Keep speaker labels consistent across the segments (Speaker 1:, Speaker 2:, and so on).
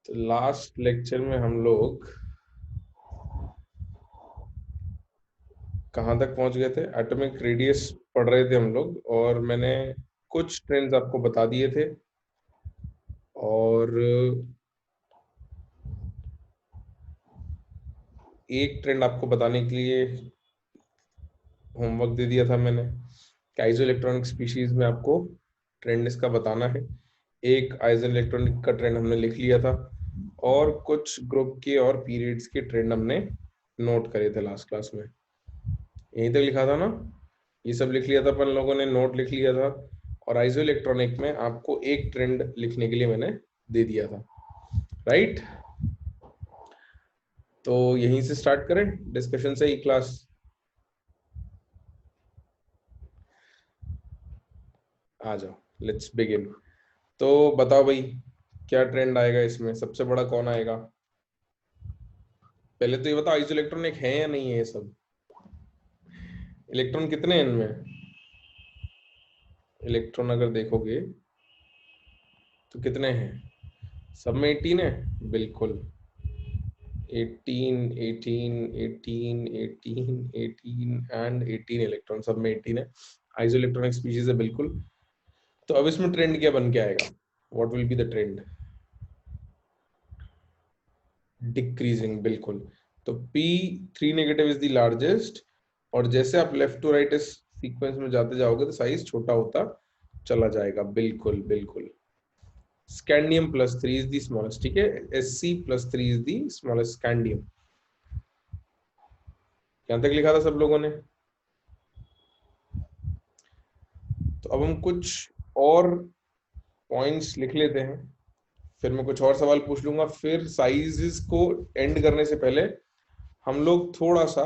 Speaker 1: तो last lecture में हम लोग कहाँ तक पहुंच गए थे? एटॉमिक रेडियस पढ़ रहे थे हम लोग, और मैंने कुछ ट्रेंड्स आपको बता दिए थे और एक ट्रेंड आपको बताने के लिए होमवर्क दे दिया था मैंने कि आइसो इलेक्ट्रॉनिक स्पीशीज में आपको ट्रेंड इसका बताना है। एक आइसो इलेक्ट्रॉनिक का ट्रेंड हमने लिख लिया था और कुछ ग्रुप के और पीरियड्स के ट्रेंड हमने नोट करे थे लास्ट क्लास में। यहीं तक लिखा था ना? ये सब लिख लिया था अपन लोगों ने, नोट लिख लिया था। और आइसो इलेक्ट्रॉनिक में आपको एक ट्रेंड लिखने के लिए मैंने दे दिया था, राइट? तो यहीं से स्टार्ट करें डिस्कशन से ही क्लास। आ जाओ, लेट्स बिगिन। तो बताओ भाई, क्या ट्रेंड आएगा इसमें? सबसे बड़ा कौन आएगा? पहले तो ये बताओ, आइसो इलेक्ट्रॉनिक है या नहीं है? ये सब इलेक्ट्रॉन कितने हैं इनमें? इलेक्ट्रॉन अगर देखोगे तो कितने हैं? सब में 18 है, बिल्कुल। 18 18 18 18 18 एंड 18 इलेक्ट्रॉन, सब में 18 है। आइसो इलेक्ट्रॉनिक स्पीशीज है, बिल्कुल। तो अब इसमें ट्रेंड क्या बन के आएगा? What will be the trend? Decreasing, बिल्कुल। तो P3 negative is the largest, और जैसे आप लेफ्ट टू राइट इस सीक्वेंस में जाते जाओगे तो साइज छोटा होता चला जाएगा, बिल्कुल बिल्कुल। स्कैंडियम +3 इज द स्मॉलेस्ट, ठीक है। Sc+3 is the smallest scandium. यहां तक लिखा था सब लोगों ने? तो अब हम कुछ और पॉइंट्स लिख लेते हैं, फिर मैं कुछ और सवाल पूछ लूंगा। फिर साइजेस को एंड करने से पहले हम लोग थोड़ा सा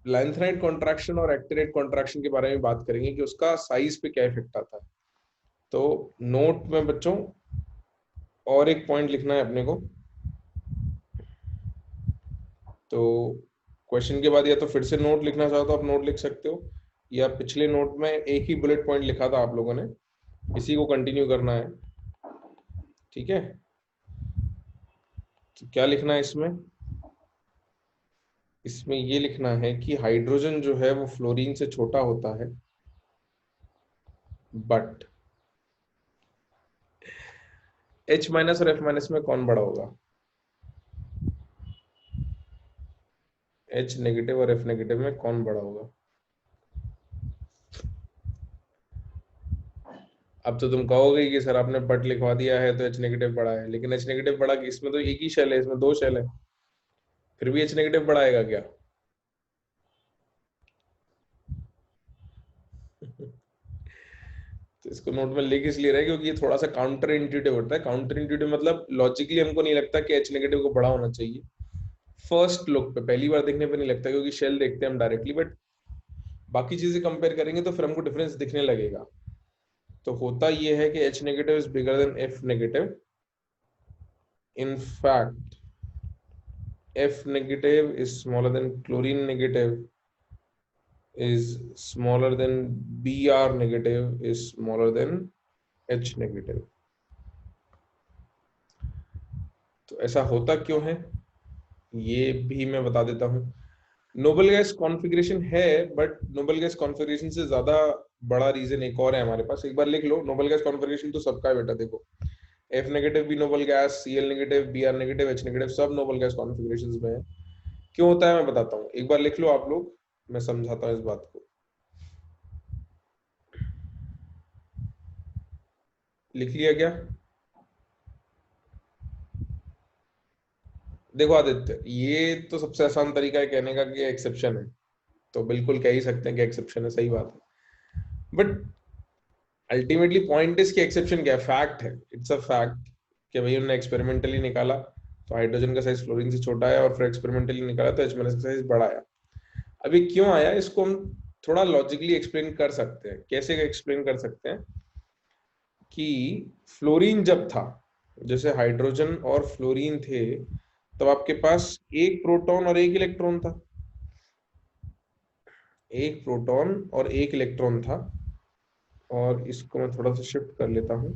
Speaker 1: लेंथनाइट कॉन्ट्रैक्शन और एक्टिनेट कॉन्ट्रैक्शन के बारे में बात करेंगे कि उसका साइज पे क्या इफेक्ट आता है। तो नोट में बच्चों और एक पॉइंट लिखना है अपने को। तो क्वेश्चन के बाद या तो फिर से नोट लिखना चाहो तो आप नोट लिख सकते हो, या पिछले नोट में एक ही बुलेट पॉइंट लिखा था आप लोगों ने, इसी को कंटिन्यू करना है, ठीक है। तो क्या लिखना है इसमें? इसमें ये लिखना है कि हाइड्रोजन जो है वो फ्लोरीन से छोटा होता है, बट H- और F- में कौन बड़ा होगा? H- और F- में कौन बड़ा होगा? अब तो तुम कहोगे कि सर आपने बट लिखवा दिया है तो H- बड़ा है, लेकिन H- बड़ा कि इसमें तो एक ही शेल है, इसमें दो शेल है, फिर भी H- बड़ा आएगा क्या? तो इसको नोट में लिख इसलिए रहे क्योंकि ये थोड़ा सा काउंटर इंट्यूटिव होता है। काउंटर इंट्यूटिव मतलब लॉजिकली हमको नहीं लगता कि H- को बड़ा होना चाहिए। फर्स्ट लुक पे, पहली बार देखने पे नहीं लगता, क्योंकि शेल देखते हैं हम डायरेक्टली, बट बाकी चीजें कंपेयर करेंगे तो फिर हमको डिफरेंस दिखने लगेगा। तो होता ये है कि H- is bigger than F-। In fact F- is smaller than chlorine negative, is smaller than Br negative, is smaller than H-। तो ऐसा होता क्यों है ये भी मैं बता देता हूँ। नोबल गैस कॉन्फ़िगरेशन है, बट नोबल गैस कॉन्फ़िगरेशन से ज्यादा बड़ा रीजन एक और है हमारे पास। एक बार लिख लो, नोबल गैस कॉन्फ़िगरेशन तो सबका है बेटा। देखो, F- भी noble gas, Cl-, Br-, H- सब नोबल गैस कॉन्फ़िगरेशंस में है। क्यों होता है मैं बताता हूँ, एक बार लिख लो आप लोग, मैं समझाता हूँ इस बात को। लिख लिया क्या? देखो आदित्य, ये तो सबसे आसान तरीका है कहने का कि एक्सेप्शन है, तो बिल्कुल कह ही सकते हैं कि एक्सेप्शन है, सही बात है। बट अल्टीमेटली पॉइंट इज कि एक्सेप्शन क्या है? फैक्ट है, इट्स अ फैक्ट कि भाई उन्होंने एक्सपेरिमेंटली निकाला तो हाइड्रोजन का साइज फ्लोरीन से छोटा है, और फिर एक्सपेरिमेंटली निकाला तो H- का साइज बड़ा आया। अभी क्यों आया इसको हम थोड़ा लॉजिकली एक्सप्लेन कर सकते हैं। कैसे एक्सप्लेन कर सकते हैं कि फ्लोरीन जब था, जैसे हाइड्रोजन और फ्लोरीन थे, तब आपके पास एक प्रोटॉन और एक इलेक्ट्रॉन था। एक प्रोटॉन और एक इलेक्ट्रॉन था। और इसको मैं थोड़ा सा शिफ्ट कर लेता हूं।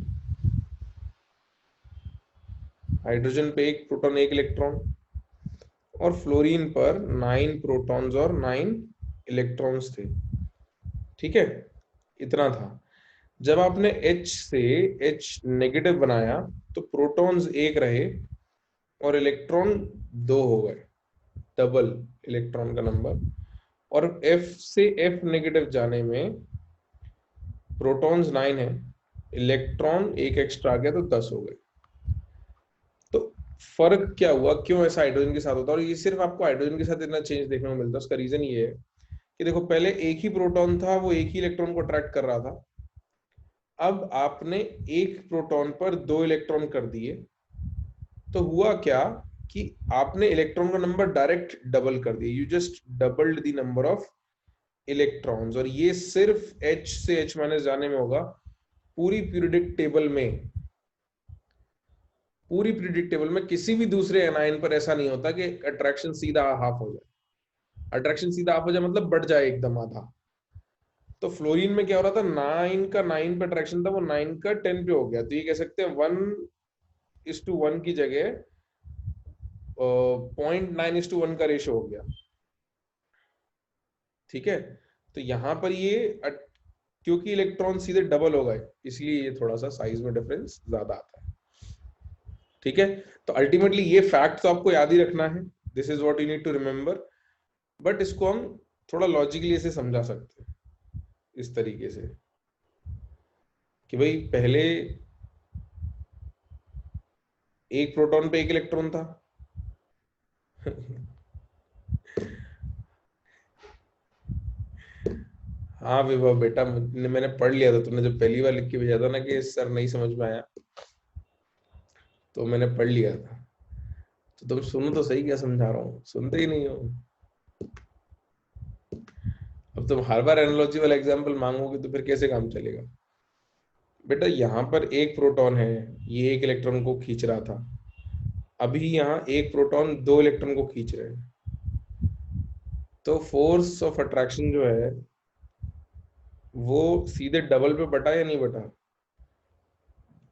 Speaker 1: हाइड्रोजन पे 1 प्रोटॉन 1 इलेक्ट्रॉन, और फ्लोरीन पर 9 प्रोटॉन्स और 9 इलेक्ट्रॉन्स थे। ठीक है, इतना था। जब आपने H से H नेगेटिव बनाया तो प्रोटॉन्स 1 रहे और इलेक्ट्रॉन 2 हो गए, डबल इलेक्ट्रॉन का नंबर। और F से F नेगेटिव जाने में प्रोटॉन्स 9 है, इलेक्ट्रॉन 1 एक्स्ट्रा आ गया तो 10 हो गए। तो फर्क क्या हुआ, क्यों ऐसा हाइड्रोजन के साथ होता है? और ये सिर्फ आपको हाइड्रोजन के साथ इतना चेंज देखने को मिलता है। उसका रीजन ये है कि देखो, पहले एक ही प्रोटॉन था, वो एक ही इलेक्ट्रॉन को अट्रैक्ट कर रहा था। अब आपने एक प्रोटॉन पर 2 इलेक्ट्रॉन कर दिए, तो हुआ क्या कि आपने इलेक्ट्रॉन का नंबर डायरेक्ट डबल कर दिया। You just doubled the number of electrons. और ये सिर्फ H से H माइनस जाने में होगा। पूरी पीरियोडिक टेबल में, पूरी पीरियोडिक टेबल में किसी भी दूसरे एनायन पर ऐसा नहीं होता कि अट्रैक्शन सीधा हाफ हो जाए। अट्रैक्शन सीधा हाफ हो जाए मतलब बढ़ जाए एकदम आधा। तो फ्लोरीन में क्या हो रहा था, 9 का 9 पे अट्रैक्शन था, वो 9 का 10 पे हो गया। तो ये कह सकते हैं 1:1 की जगह 0.9:1 का रेशो हो गया। ठीक है, तो यहां पर ये क्योंकि इलेक्ट्रॉन सीधे डबल हो गए, इसलिए ये थोड़ा सा साइज में डिफरेंस ज्यादा आता है। ठीक है, तो अल्टीमेटली ये फैक्ट तो आपको याद ही रखना है। This is what you need to remember. But इसको हम थोड़ा लॉजिकली ऐसे समझा सकते हैं, इस तरीके से कि भाई पहले एक प्रोटॉन पे 1 इलेक्ट्रॉन था। हाँ विभव बेटा, मैंने पढ़ लिया था। तुमने जब पहली बार लिख के भेजा था ना कि सर नहीं समझ में आया, तो मैंने पढ़ लिया था। तो तुम सुनो तो सही, क्या समझा रहा हूँ, सुनते ही नहीं हो। अब तुम हर बार एनालॉजी वाला एग्जांपल मांगोगे तो फिर कैसे काम चलेगा? बेटा यहाँ पर एक प्रोटॉन है, ये 1 इलेक्ट्रॉन को खींच रहा था। अभी यहाँ एक प्रोटॉन 2 इलेक्ट्रॉन को खींच रहे हैं। तो फोर्स ऑफ अट्रैक्शन जो है वो सीधे डबल पे बटा या नहीं बटा?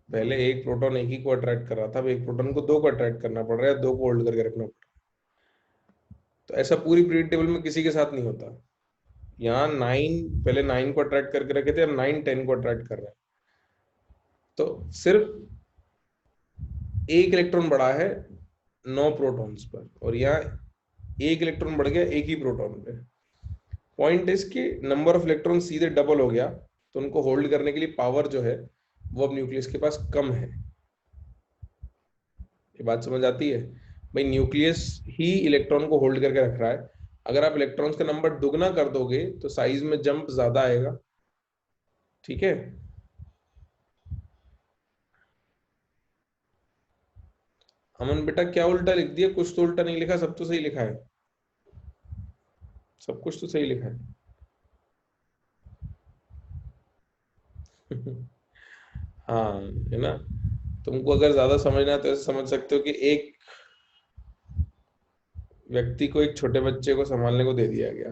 Speaker 1: पहले एक प्रोटॉन एक ही को अट्रैक्ट कर रहा था, अब एक प्रोटॉन को 2 को अट्रैक्ट करना पड़ रहा है, 2 को होल्ड करके रखना पड़ रहा है। तो ऐसा पूरी पीरियड टेबल में किसी के साथ नहीं होता। यहाँ 9 पहले 9 को अट्रैक्ट करके रखे थे, अब 9 10 को अट्रैक्ट कर रहे हैं। तो सिर्फ एक इलेक्ट्रॉन बढ़ा है 9 प्रोटॉन्स पर, और यहाँ एक इलेक्ट्रॉन बढ़ गया एक ही प्रोटॉन पे। पॉइंट इज कि नंबर ऑफ इलेक्ट्रॉन सीधे डबल हो गया, तो उनको होल्ड करने के लिए पावर जो है वो अब न्यूक्लियस के पास कम है। ये बात समझ आती है? भाई न्यूक्लियस ही इलेक्ट्रॉन को होल्ड करके रख रहा है। अगर आप इलेक्ट्रॉन्स का नंबर दुगना कर दोगे तो साइज में जंप ज्यादा आएगा। ठीक है, अमन बेटा क्या उल्टा लिख दिया? कुछ तो उल्टा नहीं लिखा, सब तो सही लिखा है। सब कुछ तो सही लिखा है। हाँ, है ना? तुमको अगर ज्यादा समझना है तो ऐसे समझ सकते हो कि एक व्यक्ति को एक छोटे बच्चे को संभालने को दे दिया गया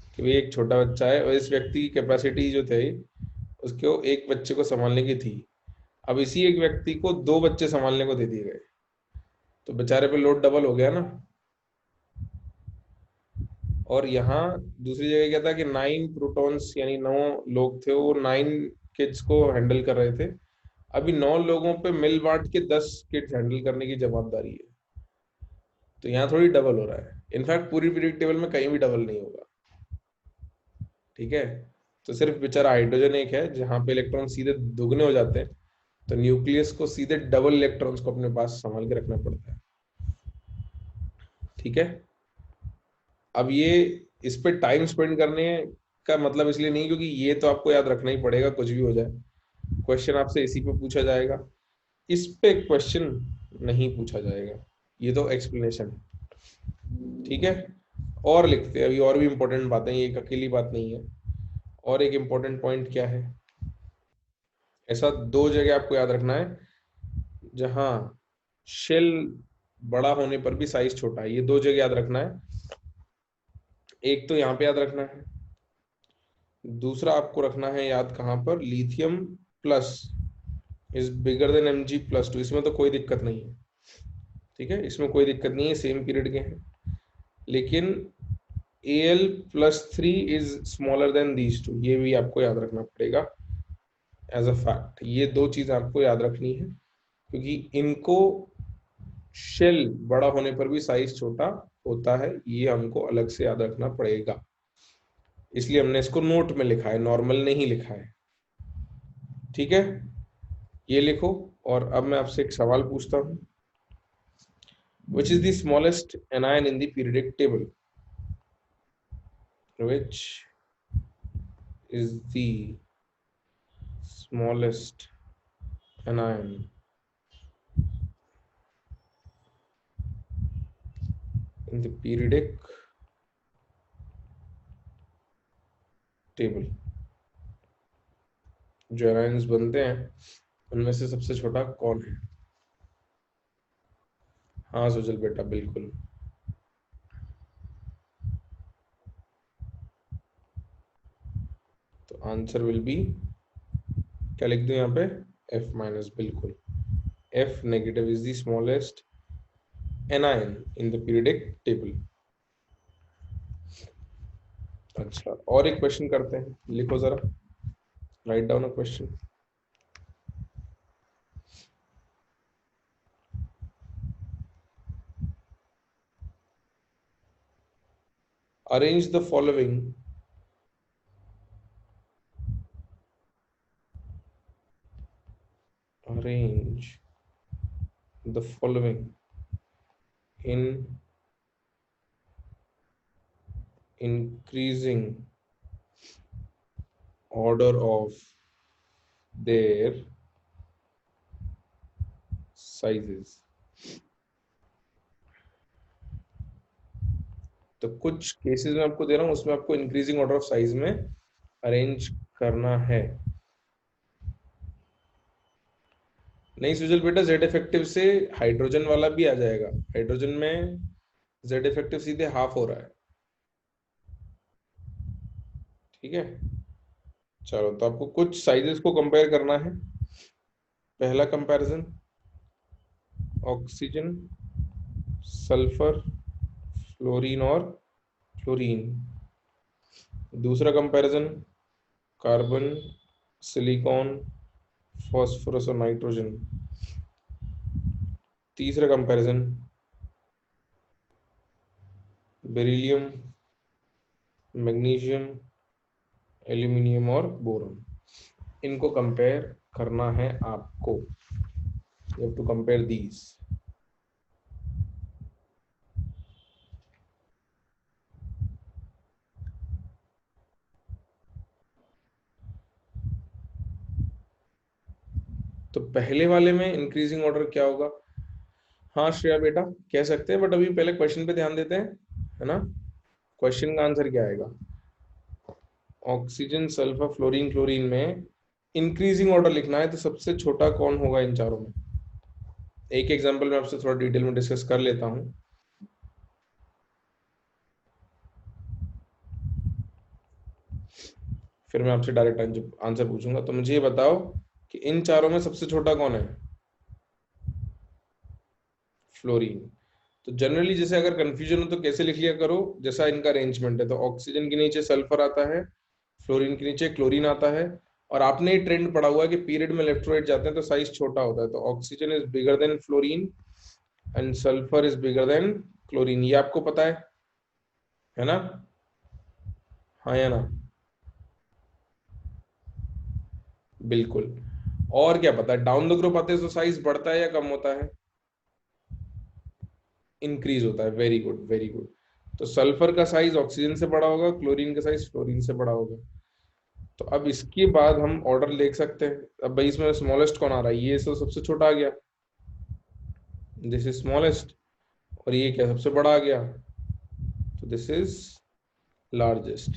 Speaker 1: कि भाई एक छोटा बच्चा है, और इस व्यक्ति की कैपेसिटी जो थे उसको एक बच्चे को संभालने की थी। अब इसी एक व्यक्ति को 2 बच्चे संभालने को दे दिए गए, तो बेचारे पे लोड डबल हो गया ना। और यहाँ दूसरी जगह क्या था कि 9 प्रोटॉन्स यानी 9 लोग थे, वो 9 किड्स को हैंडल कर रहे थे। अभी 9 लोगों पे मिल बांट के 10 किड्स हैंडल करने की जवाबदारी है। तो यहाँ थोड़ी डबल हो रहा है। इनफैक्ट पूरी पीरियड टेबल में कहीं भी डबल नहीं होगा। ठीक है, तो सिर्फ बेचारा हाइड्रोजन एक है जहां पे इलेक्ट्रॉन सीधे दुगने हो जाते हैं, तो न्यूक्लियस को सीधे डबल इलेक्ट्रॉन्स को अपने पास संभाल के रखना पड़ता है। ठीक है, अब ये इस पे टाइम स्पेंड करने का मतलब इसलिए नहीं क्योंकि ये तो आपको याद रखना ही पड़ेगा, कुछ भी हो जाए क्वेश्चन आपसे इसी पे पूछा जाएगा। इस पे क्वेश्चन नहीं पूछा जाएगा, ये तो एक्सप्लेनेशन है। ठीक है, और लिखते हैं अभी और भी इंपॉर्टेंट बातें, ये एक अकेली बात नहीं है। और एक इंपॉर्टेंट पॉइंट क्या है, ऐसा 2 जगह आपको याद रखना है जहां शेल बड़ा होने पर भी साइज छोटा है। ये 2 जगह याद रखना है। एक तो यहाँ पे याद रखना है, दूसरा आपको रखना है याद कहां पर, lithium plus is bigger than Mg+2। इसमें तो कोई दिक्कत नहीं है। ठीक है, इसमें कोई दिक्कत नहीं है, सेम पीरियड के हैं, लेकिन Al+3 is smaller then these two, ये भी आपको याद रखना पड़ेगा एज अ फैक्ट। ये दो चीज आपको याद रखनी है, क्योंकि इनको शेल बड़ा होने पर भी साइज छोटा होता है, ये हमको अलग से याद रखना पड़ेगा, इसलिए हमने इसको नोट में लिखा है, नॉर्मल नहीं लिखा है। ठीक है, ये लिखो। और अब मैं आपसे एक सवाल पूछता हूं, which is the smallest anion in the periodic table? Which is the smallest anion in the periodic table? जो एनायंस बनते हैं उनमें से सबसे छोटा कौन है? हाँ सुजल बेटा, बिल्कुल। तो आंसर विल बी, क्या लिख दूं यहाँ पे? F-, बिल्कुल। F negative is the smallest anion in the periodic table। अच्छा, और एक क्वेश्चन करते हैं, लिखो जरा, write down a question. Arrange the following in increasing order of their sizes। तो कुछ केसेस में आपको दे रहा हूं, उसमें आपको इंक्रीजिंग ऑर्डर ऑफ साइज में अरेंज करना है। नहीं सुजल बेटा, जेड इफेक्टिव से हाइड्रोजन वाला भी आ जाएगा, हाइड्रोजन में जेड इफेक्टिव सीधे हाफ हो रहा है। ठीक है, चलो, तो आपको कुछ साइजेस को कंपेयर करना है। पहला कंपैरिजन, ऑक्सीजन, सल्फर, फ्लोरीन और क्लोरीन। दूसरा कंपैरिजन, कार्बन, सिलिकॉन, फॉस्फोरस और नाइट्रोजन। तीसरा कंपैरिजन, बेरिलियम, मैग्नीशियम, एल्यूमिनियम और बोरॉन। इनको कंपेयर करना है आपको, you have to compare these. तो पहले वाले में इंक्रीजिंग ऑर्डर क्या होगा? हाँ श्रेया बेटा, कह सकते हैं, बट अभी पहले क्वेश्चन पे ध्यान देते हैं, है ना। क्वेश्चन का आंसर क्या आएगा? ऑक्सीजन, सल्फर, फ्लोरीन, क्लोरीन में इंक्रीजिंग ऑर्डर लिखना है, तो सबसे छोटा कौन होगा इन चारों में? एक एग्जांपल में आपसे थोड़ा डिटेल में डिस्कस कर लेता हूं। फिर मैं आपसे डायरेक्ट आंसर पूछूंगा। तो मुझे ये बताओ कि इन चारों में सबसे छोटा कौन है? फ्लोरीन। तो जनरली जैसे अगर कंफ्यूजन हो तो कैसे लिख लिया करो, जैसा इनका अरेंजमेंट है, तो ऑक्सीजन के नीचे सल्फर आता है, फ्लोरीन के नीचे क्लोरीन आता है, और आपने ये ट्रेंड पढ़ा हुआ है कि पीरियड में लेफ्ट राइट जाते हैं तो साइज छोटा होता है, तो oxygen is bigger than fluorine and sulphur is bigger than chlorine, ये आपको पता है ना? हाँ या ना? बिल्कुल। और क्या पता है, डाउन द ग्रुप आते हैं तो साइज बढ़ता है या कम होता है? इंक्रीज होता है। Very good, very good. तो सल्फर का साइज ऑक्सीजन से बड़ा होगा, क्लोरीन का साइज फ्लोरीन से बड़ा होगा। तो अब इसके बाद हम ऑर्डर देख सकते हैं। अब भाई इसमें स्मॉलेस्ट कौन आ रहा है? ये तो सबसे छोटा आ गया, दिस इज स्मॉलेस्ट, और ये क्या सबसे बड़ा आ गया, तो दिस इज लार्जेस्ट।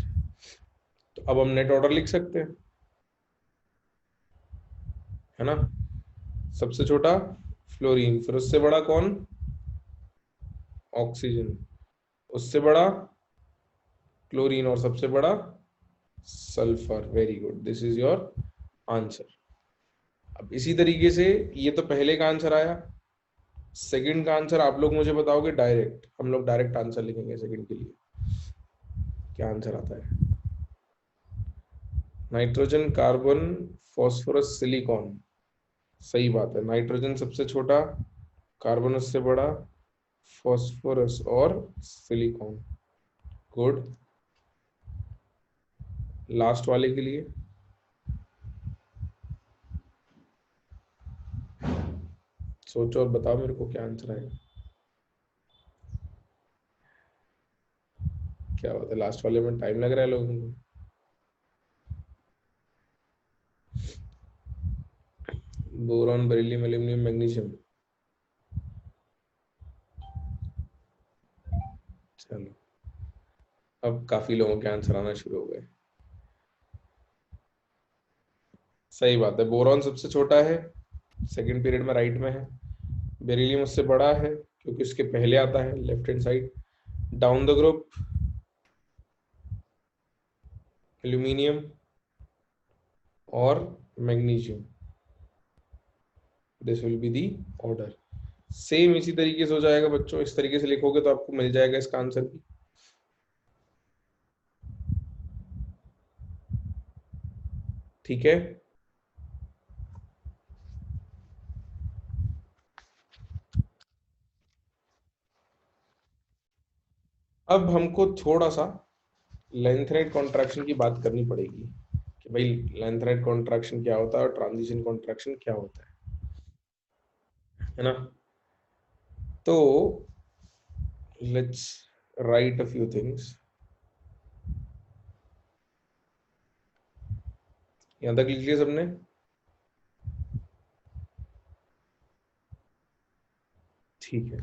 Speaker 1: तो अब हम नेट ऑर्डर लिख सकते हैं, है ना। सबसे छोटा फ्लोरीन, फिर उससे बड़ा कौन? ऑक्सीजन, उससे बड़ा क्लोरीन, और सबसे बड़ा sulphur. Very good, this is your answer. अब इसी तरीके से ये तो पहले का आंसर आया, सेकंड का आंसर आप लोग मुझे बताओगे डायरेक्ट, हम लोग डायरेक्ट आंसर लिखेंगे सेकंड के लिए। क्या आंसर आता है? Nitrogen, carbon, phosphorus, silicon. सही बात है, नाइट्रोजन सबसे छोटा, कार्बन उससे बड़ा, फास्फोरस और सिलिकॉन। गुड। लास्ट वाले के लिए सोचो और बताओ मेरे को क्या आंसर आएगा। क्या बात है, लास्ट वाले में टाइम लग रहा है लोगों को। Boron, beryllium, aluminium, magnesium. चलो, अब काफी लोगों के आंसर आना शुरू हो गए। सही बात है, बोरॉन सबसे छोटा है, सेकंड पीरियड में राइट में है। बेरिलियम उससे बड़ा है क्योंकि उसके पहले आता है left hand side. Down the group aluminium और magnesium. This will be the order. Same इसी तरीके से हो जाएगा बच्चों, इस तरीके से लिखोगे तो आपको मिल जाएगा इसका आंसर भी। ठीक है, अब हमको थोड़ा सा लेंथ रेट कॉन्ट्रैक्शन की बात करनी पड़ेगी कि भाई लेंथ रेट कॉन्ट्रैक्शन क्या होता है और ट्रांजिशन कॉन्ट्रैक्शन क्या होता है ना। तो let's write a few things. यहां तक लिख लिया सबने? ठीक है,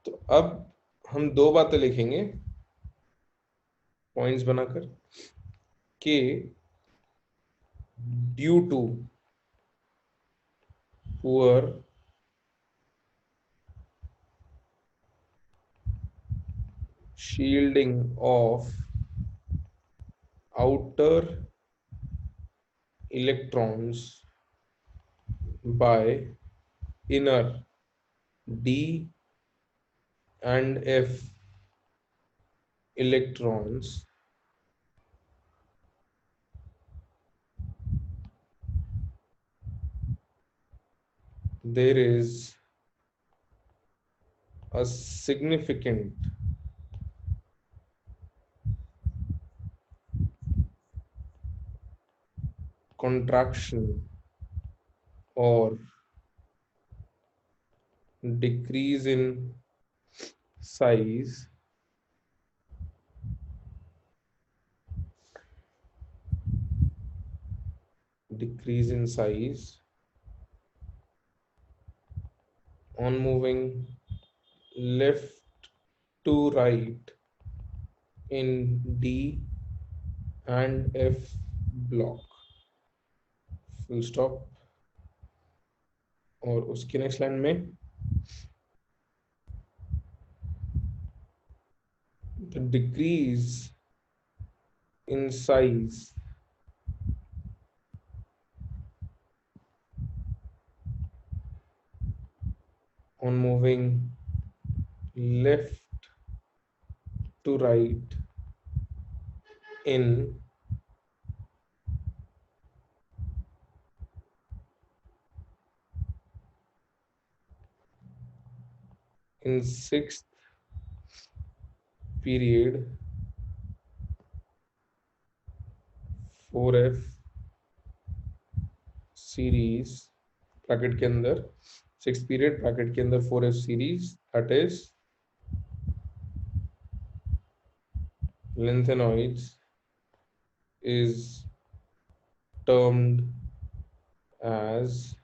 Speaker 1: तो अब हम दो बातें लिखेंगे पॉइंट्स बनाकर कि due to poor shielding of outer electrons by inner d and f electrons, there is a significant contraction or decrease in size on moving left to right in D and F block, full stop। और उसके next line में the decrease in size on moving left to right in sixth period 4f series bracket के अंदर, six period bracket के अंदर 4f series, that is lengthenoids is termed as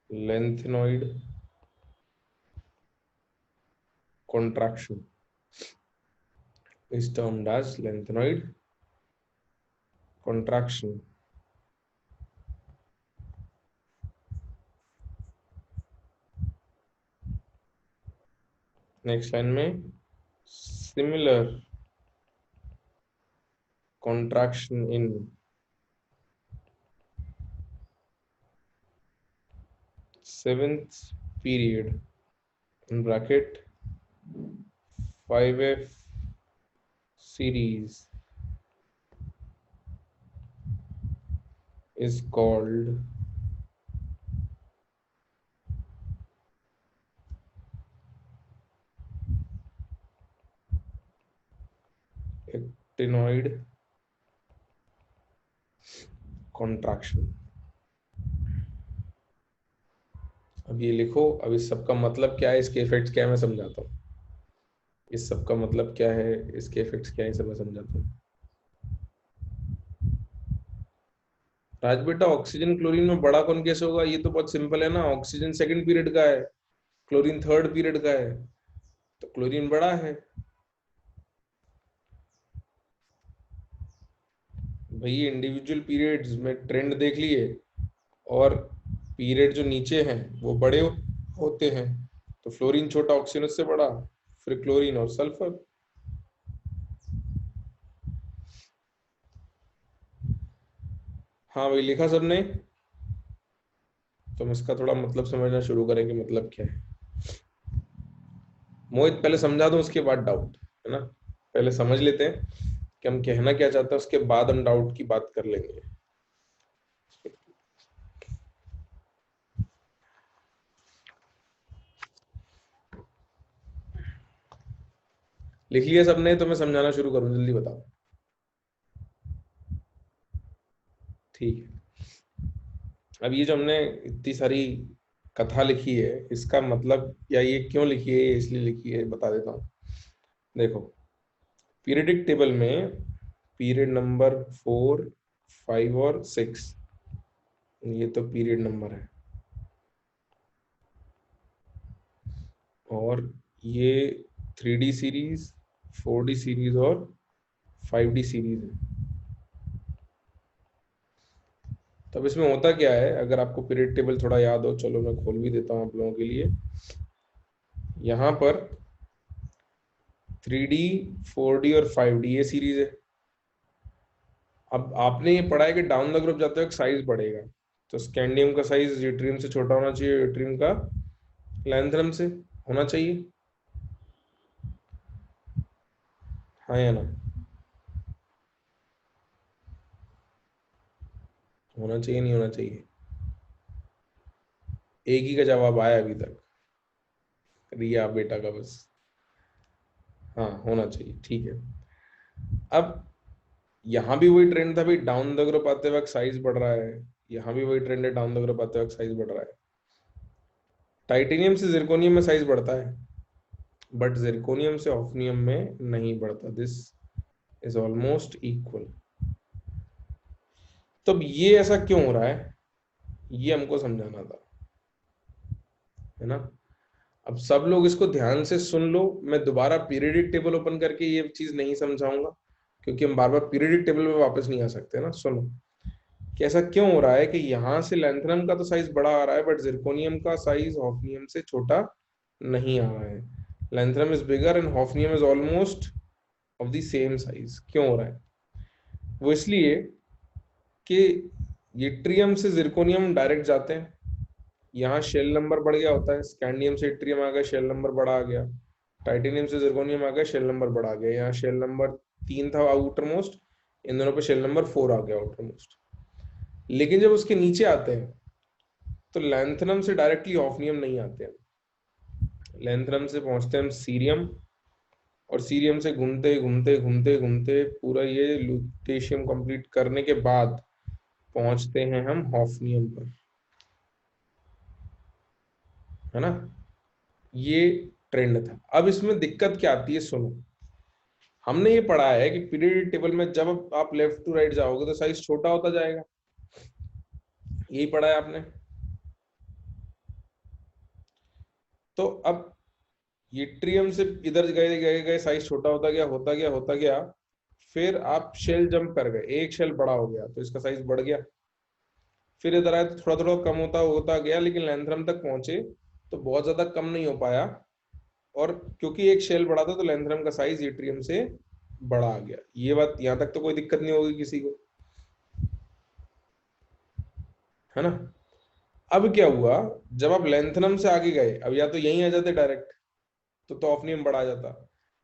Speaker 1: lengthenoid contraction, is termed as lengthenoid contraction। Next line में similar contraction in 7th period in bracket 5F series is called actinoid contraction। अब ये लिखो, अब इस सब का मतलब क्या है, इसके इफेक्ट्स क्या है, मैं समझाता हूँ। इस सब का मतलब क्या है, इसके इफेक्ट्स क्या है, सब मैं समझाता हूँ। राज बेटा, ऑक्सीजन क्लोरीन में बड़ा कौन कैसे होगा? ये तो बहुत सिंपल है ना, ऑक्सीजन सेकंड पीरियड का है, क्लोरीन थर्ड पीरियड का है, तो क्लोरीन बड़ा है। भाई इंडिविजुअल पीरियड्स में ट्रेंड देख लिए, और पीरियड जो नीचे हैं वो बड़े होते हैं, तो फ्लोरीन छोटा, ऑक्सीजन उससे बड़ा, फिर क्लोरीन और सल्फर। हाँ भाई, लिखा सबने? तो हम इसका थोड़ा मतलब समझना शुरू करेंगे, मतलब क्या है। मोहित पहले समझा दूं, उसके बाद डाउट, है ना? पहले समझ लेते हैं कि हम कहना क्या चाहते हैं, उसके बाद हम डाउट की बात कर लेंगे। लिख लिया सबने? तो मैं समझाना शुरू करूं, जल्दी बताओ। ठीक है। अब ये जो हमने इतनी सारी कथा लिखी है, इसका मतलब, या ये क्यों लिखी है, ये इसलिए लिखी है, बता देता हूँ। देखो, पीरियडिक टेबल में पीरियड नंबर 4, 5 और 6, ये तो पीरियड नंबर है, और ये 3D सीरीज, 4D सीरीज और 5D सीरीज है। तब इसमें होता क्या है, अगर आपको पीरियड टेबल थोड़ा याद हो, चलो मैं खोल भी देता हूँ आप लोगों के लिए। यहाँ पर 3D, 4D और 5D ये सीरीज है। अब आपने ये पढ़ा है कि डाउन द ग्रुप जाते वक्त साइज बढ़ेगा, तो स्कैंडियम का साइज यूट्रियम से छोटा होना चाहिए, यूट्रियम का लैंथरम से होना चाहिए, हाँ या ना? होना चाहिए, नहीं होना चाहिए? एक ही का जवाब आया अभी तक, रिया बेटा का बस। हाँ, होना चाहिए, ठीक है। अब यहाँ भी वही ट्रेंड था भाई, डाउन द ग्रुप आते वक्त साइज बढ़ रहा है, यहाँ भी वही ट्रेंड है, डाउन द ग्रुप आते वक्त साइज बढ़ रहा है। टाइटेनियम से जिरकोनियम में साइज बढ़ता है, बट जिरकोनियम से ऑफ्नियम में नहीं बढ़ता। This is almost equal. तो अब ये ऐसा क्यों हो रहा है, ये हमको समझाना था, है ना? अब सब लोग इसको ध्यान से सुन लो, मैं दोबारा पीरियडिक टेबल ओपन करके ये चीज नहीं समझाऊंगा, क्योंकि हम बार बार पीरियडिक टेबल में वापस नहीं आ सकते ना। सुनो कि ऐसा क्यों हो रहा है, कि यहाँ से लैंथनम का तो साइज बड़ा आ रहा है, बट जिरकोनियम का साइज हॉफनियम से छोटा नहीं आ रहा है। Lanthanum is bigger and hafnium is almost of the same size. क्यों हो रहा है? वो इसलिए कि यट्रियम से जिरकोनियम डायरेक्ट जाते हैं, यहाँ शेल नंबर बढ़ गया होता है, स्कैंडियम से यट्रियम आ गया, शेल नंबर बड़ा आ गया, टाइटेनियम से जिरकोनियम आ गया, शेल नंबर बड़ा आ गया, यहाँ शेल नंबर 3 था आउटर मोस्ट, इन दोनों पे शेल नंबर 4 आ गया आउटर मोस्ट। लेकिन जब उसके नीचे आते हैं तो लैंथनम से डायरेक्टली ऑफनियम नहीं आते हैं, लैंथनम से पहुंचते हैं हम सीरियम, और सीरियम से घूमते घूमते घूमते घूमते पूरा ये लुटेशियम कंप्लीट करने के बाद पहुंचते हैं हम हॉफनियम पर, है ना? ये ट्रेंड था। अब इसमें दिक्कत क्या आती है, सुनो। हमने ये पढ़ा है कि पीरियड टेबल में जब आप लेफ्ट टू राइट जाओगे तो साइज छोटा होता जाएगा, यही पढ़ा है आपने। तो अब यट्रियम से इधर गए गए गए साइज छोटा होता गया, होता गया, होता गया, फिर आप शेल जंप कर गए, एक शेल बड़ा हो गया तो इसका साइज बढ़ गया, फिर इधर आए तो थोड़ा थोड़ा कम होता होता गया, लेकिन लैंथरम तक पहुंचे तो बहुत ज्यादा कम नहीं हो पाया, और क्योंकि एक शेल बड़ा था तो लैंथरम का साइज यट्रियम से बड़ा आ गया। ये बात यहां तक तो कोई दिक्कत नहीं होगी किसी को, है ना? अब क्या हुआ, जब आप लेंथनम से आगे गए, अब या तो यहीं आ जाते डायरेक्ट, तो ऑफ्नियम बढ़ा जाता,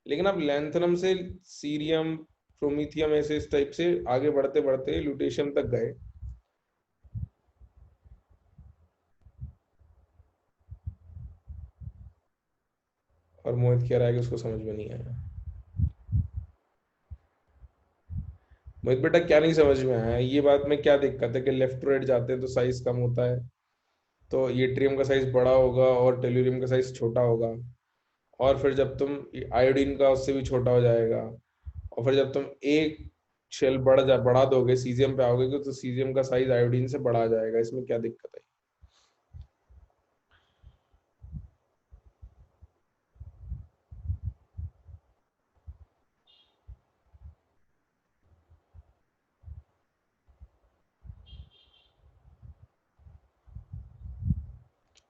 Speaker 1: लेकिन आप लेंथनम से सीरियम, प्रोमीथियम, ऐसे इस टाइप से आगे बढ़ते बढ़ते ल्यूटेशियम तक गए। और मोहित कह रहा है कि उसको समझ में नहीं आया। मोहित बेटा क्या नहीं समझ में आया, ये बात में क्या दिक्कत है कि लेफ्ट टू राइट जाते हैं तो साइज कम होता है, तो येट्रियम का साइज बड़ा होगा और टेल्यूरियम का साइज छोटा होगा, और फिर जब तुम आयोडीन का उससे भी छोटा हो जाएगा, और फिर जब तुम एक शेल बढ़ा दोगे, सीजियम पे आओगे तो सीजियम का साइज आयोडीन से बढ़ा जाएगा, इसमें क्या दिक्कत है?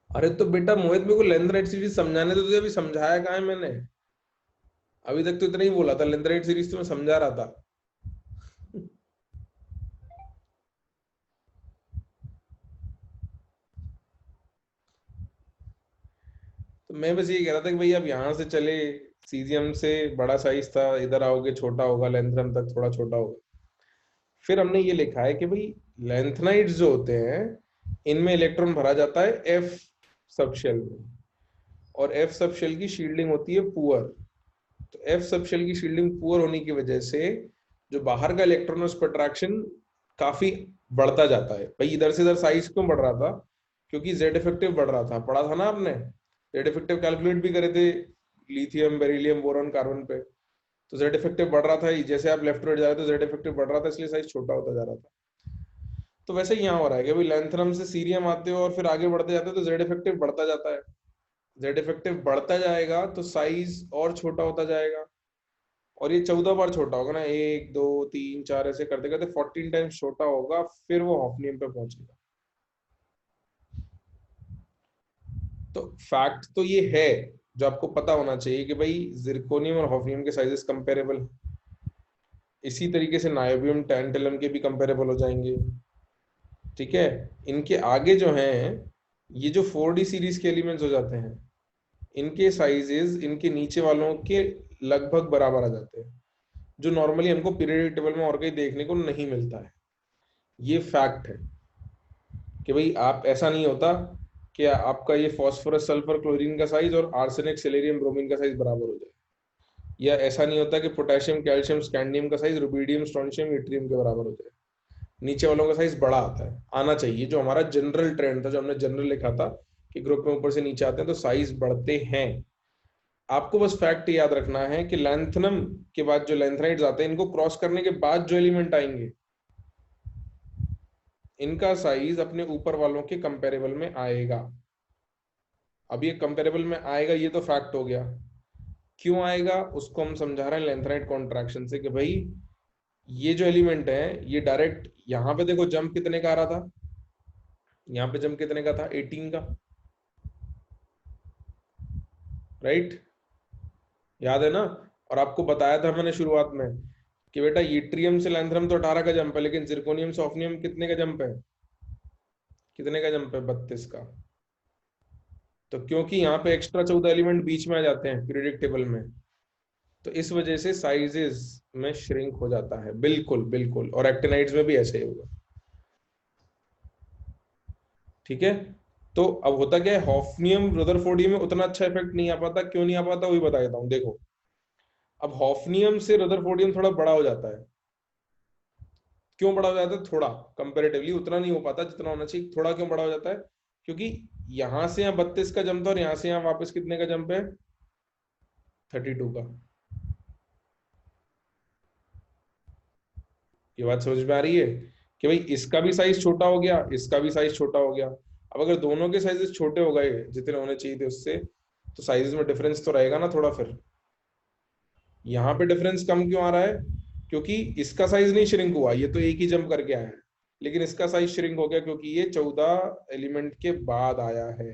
Speaker 1: अरे तो बेटा मोहित, मेरे को लेंथराइट सीरीज समझाने तो तुझे, अभी समझाया कहाँ है मैंने? अभी तक तो इतना ही बोला था, लेंथराइट सीरीज तो मैं समझा रहा था। तो मैं बस ये कह रहा था कि भाई अब यहाँ से चले, सीजियम से बड़ा साइज था, इधर आओगे छोटा होगा, लेंथरम तक थोड़ा छोटा होगा। फिर हमने ये लिखा है कि भाई लेंथनाइड्स जो होते हैं, इनमें इलेक्ट्रॉन भरा जाता है एफ सब शेल में, और एफ सब शेल की शील्डिंग होती है पुअर। तो एफ सब शेल की शील्डिंग पुअर होने की वजह से जो बाहर का इलेक्ट्रॉन है उस पर अट्रैक्शन काफी बढ़ता जाता है। भाई इधर से इधर साइज क्यों बढ़ रहा था? क्योंकि जेड इफेक्टिव बढ़ रहा था, पढ़ा था ना आपने, जेड इफेक्टिव कैलकुलेट भी करे थे, लिथियम, बेरिलियम, बोरॉन, कार्बन पे। तो जेड इफेक्टिव बढ़ रहा था, जैसे आप लेफ्ट राइट जा रहे थे जेड इफेक्टिव बढ़ रहा था, इसलिए साइज छोटा होता जा रहा था। तो वैसे ही यहाँ हो रहा है कि भाई लेंथनम से सीरियम आते हो और फिर आगे बढ़ते जाते हो तो जेड इफेक्टिव बढ़ता जाता है, जेड इफेक्टिव बढ़ता जाएगा तो साइज और छोटा होता जाएगा, और ये 14 बार छोटा होगा ना, 1 2 3 4 ऐसे करते करते 14 टाइम्स छोटा होगा, फिर वो हॉफनियम पे पहुंचेगा। तो फैक्ट तो ये है जो आपको पता होना चाहिए कि भाई जिरकोनियम और हॉफनियम के साइजेस कंपेरेबल, इसी तरीके से नायोबियम टैंटलम के भी कंपेरेबल हो जाएंगे। ठीक है, इनके आगे जो हैं, ये जो 4D सीरीज के एलिमेंट्स हो जाते हैं, इनके साइजेस इनके नीचे वालों के लगभग बराबर आ जाते हैं, जो नॉर्मली हमको पीरियोडिक टेबल में और कहीं देखने को नहीं मिलता है। ये फैक्ट है कि भाई आप, ऐसा नहीं होता कि आपका ये फास्फोरस सल्फर क्लोरीन का साइज और आर्सेनिक सिलेरियम ब्रोमीन का साइज बराबर हो जाए, या ऐसा नहीं होता कि पोटेशियम कैल्शियम स्कैंडियम का साइज रुबिडियम स्ट्रोंशियम यूट्रियम के बराबर हो जाए। नीचे वालों का साइज बड़ा आता है, आना चाहिए, जो हमारा जनरल ट्रेंड था, जो हमने जनरल लिखा था कि ग्रुप में ऊपर से नीचे आते हैं तो साइज बढ़ते हैं। आपको बस फैक्ट याद रखना है कि लैंथनम के बाद जो लैंथनाइड्स आते हैं, इनको क्रॉस करने के बाद जो एलिमेंट आएंगे, इनका साइज अपने ऊपर वालों के कंपेरेबल में आएगा। अब ये कंपेरेबल में आएगा, ये तो फैक्ट हो गया। क्यों आएगा उसको हम समझा रहे हैं लेंथनाइड कॉन्ट्रैक्शन से, कि भाई ये जो एलिमेंट है ये डायरेक्ट, यहाँ पे देखो जंप कितने का आ रहा था, यहाँ पे जंप कितने का था, 18 का, राइट? याद है ना? और आपको बताया था मैंने शुरुआत में कि बेटा यूट्रियम से लैंथनम तो 18 का जंप है, लेकिन जिरकोनियम से ऑफ्नियम कितने का जंप है, कितने का जंप है, 32 का। तो क्योंकि यहाँ पे एक्स्ट्रा 14 एलिमेंट बीच में आ जाते हैं पीरियोडिक टेबल में, तो इस वजह से साइजेस में श्रिंक हो जाता है। बिल्कुल बिल्कुल, और एक्टिनाइड्स में भी ऐसे ही होगा। ठीक है, तो अब होता क्या है, हॉफनियम रदरफोर्डियम में उतना अच्छा इफेक्ट नहीं आ पाता। क्यों नहीं आ पाता वही बता देता हूँ, देखो। अब हॉफनियम से रदरफोर्डियम थोड़ा बड़ा हो जाता है। क्यों बड़ा हो जाता है? थोड़ा कंपेरेटिवली, उतना नहीं हो पाता जितना होना चाहिए। थोड़ा क्यों बड़ा हो जाता है? क्योंकि यहां से यहाँ 32 का जंप था, और यहां से यहाँ वापस कितने का जंप है, 32 का। ये बात समझ में आ रही है कि भाई इसका भी साइज छोटा हो गया, इसका भी साइज छोटा हो गया। अब अगर दोनों के साइजेस छोटे हो गए जितने होने चाहिए थे उससे, तो साइजेस में डिफरेंस तो रहेगा ना थोड़ा। फिर यहाँ पे डिफरेंस कम क्यों आ रहा है? क्योंकि इसका साइज नहीं श्रिंक हुआ, ये तो एक ही जंप करके आया है, लेकिन इसका साइज श्रिंक हो गया क्योंकि ये 14 एलिमेंट के बाद आया है।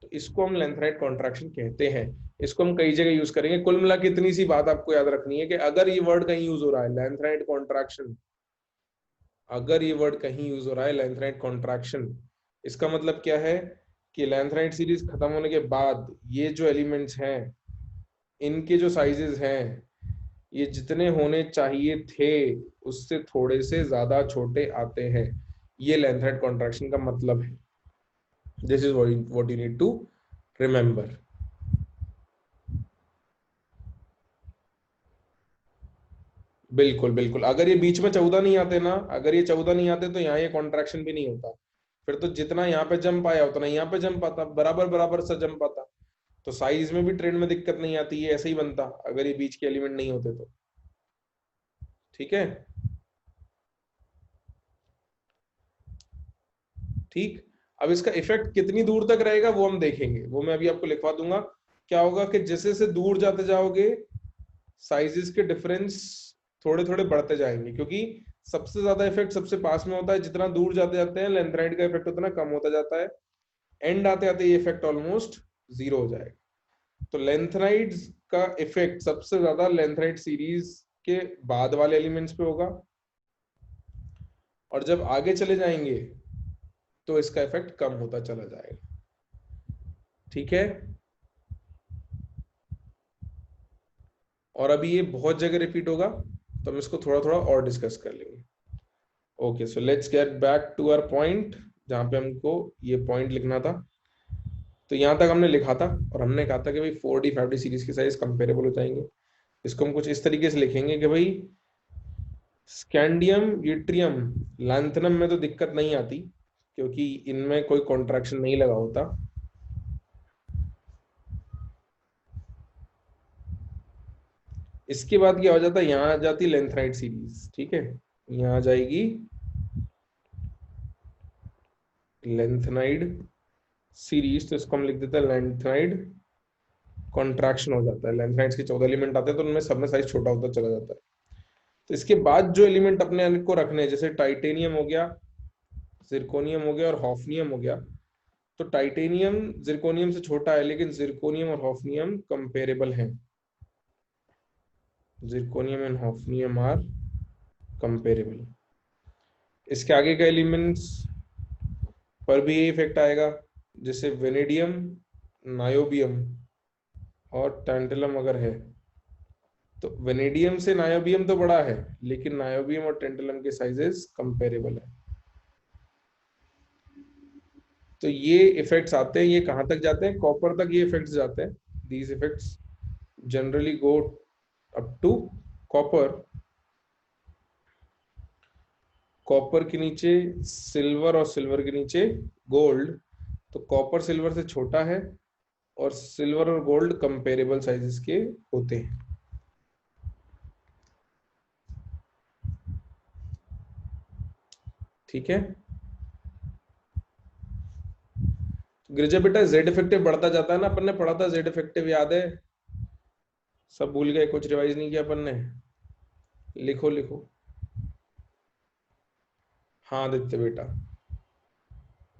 Speaker 1: तो इसको हम लेंथराइट कॉन्ट्रैक्शन कहते हैं। इसको हम कई जगह यूज करेंगे। कुल मिला के इतनी सी बात आपको याद रखनी है कि अगर ये वर्ड कहीं यूज हो रहा है, लेंथराइट कॉन्ट्रैक्शन, अगर ये वर्ड कहीं यूज हो रहा है लेंथराइट कॉन्ट्रैक्शन, इसका मतलब क्या है कि लेंथराइट सीरीज खत्म होने के बाद ये जो एलिमेंट्स हैं इनके जो साइजेस हैं ये जितने होने चाहिए थे उससे थोड़े से ज्यादा छोटे आते हैं। ये लेंथराइट कॉन्ट्रैक्शन का मतलब है। This is what you need to remember. बिल्कुल बिल्कुल, अगर ये बीच में 14 नहीं आते ना, अगर ये 14 नहीं आते तो यहाँ ये कॉन्ट्रैक्शन भी नहीं होता। फिर तो जितना यहाँ पे जंप आया उतना यहाँ पे जंप आता, बराबर बराबर सा जंप आता। तो साइज में भी ट्रेंड में दिक्कत नहीं आती, ये ऐसे ही बनता अगर ये बीच के एलिमेंट नहीं होते तो। ठीक है, ठीक। अब इसका इफेक्ट कितनी दूर तक रहेगा वो हम देखेंगे, वो मैं अभी आपको लिखवा दूंगा। क्या होगा कि जैसे जैसे दूर जाते जाओगे साइजेस के डिफरेंस थोड़े थोड़े बढ़ते जाएंगे, क्योंकि सबसे ज्यादा इफेक्ट सबसे पास में होता है, जितना दूर जाते जाते हैं लेंथराइट का इफेक्ट उतना कम होता जाता है। एंड आते आते ये इफेक्ट ऑलमोस्ट जीरो हो जाएगा। तो लेंथराइट का इफेक्ट सबसे ज्यादा लेंथराइट सीरीज के बाद वाले एलिमेंट्स पे होगा, और जब आगे चले जाएंगे तो इसका इफेक्ट कम होता चला जाएगा। ठीक है, और अभी ये बहुत जगह रिपीट होगा तो हम इसको थोड़ा थोड़ा और डिस्कस कर लेंगे। Okay, so let's get back to our point, जहां पे हमको ये पॉइंट लिखना था। तो यहां तक हमने लिखा था और हमने कहा था कि भाई 4D 5D सीरीज के साइज कंपेरेबल हो जाएंगे। इसको हम कुछ इस तरीके से लिखेंगे कि भाई स्कैंडियम यूट्रियम लैंथनम में तो दिक्कत नहीं आती क्योंकि इनमें कोई कॉन्ट्रैक्शन नहीं लगा होता। इसके बाद क्या हो जाता है, यहाँ आ जाती लेंथराइट सीरीज। ठीक है, यहाँ आ जाएगी लेंथनाइड सीरीज, तो इसको हम लिख देते हैं लेंथनाइड कॉन्ट्रैक्शन हो जाता है। लेंथनाइड्स के 14 एलिमेंट आते हैं तो उनमें सब में साइज छोटा होता चला जाता है। तो इसके बाद जो एलिमेंट अपने को रखने हैं, जैसे टाइटेनियम हो गया, जिरकोनियम हो गया और हॉफनियम हो गया। तो टाइटेनियम जिरकोनियम से छोटा है लेकिन जिरकोनियम और हॉफनियम कंपेरेबल हैं। Zirconium and hafnium are comparable. इसके आगे का एलिमेंट्स पर भी ये इफेक्ट आएगा, जैसे वेनेडियम, नायोबियम और टैंटलम अगर है तो वेनेडियम से नायोबियम तो बड़ा है लेकिन नायोबियम और टेंटलम के साइजेस कंपेरेबल है। तो ये इफेक्ट्स आते हैं, ये कहां तक जाते हैं, कॉपर तक ये इफेक्ट्स जाते हैं। These effects generally go up to copper. Copper के नीचे सिल्वर और सिल्वर के नीचे गोल्ड। तो कॉपर सिल्वर से छोटा है और सिल्वर और गोल्ड कंपेरेबल साइजेस के होते हैं। ठीक है, गिरजा बेटा जेड इफेक्टिव बढ़ता जाता है ना, अपन ने पढ़ा था जेड इफेक्टिव, याद है? सब भूल गए, कुछ रिवाइज नहीं किया अपन ने? लिखो लिखो। हाँ आदित्य बेटा,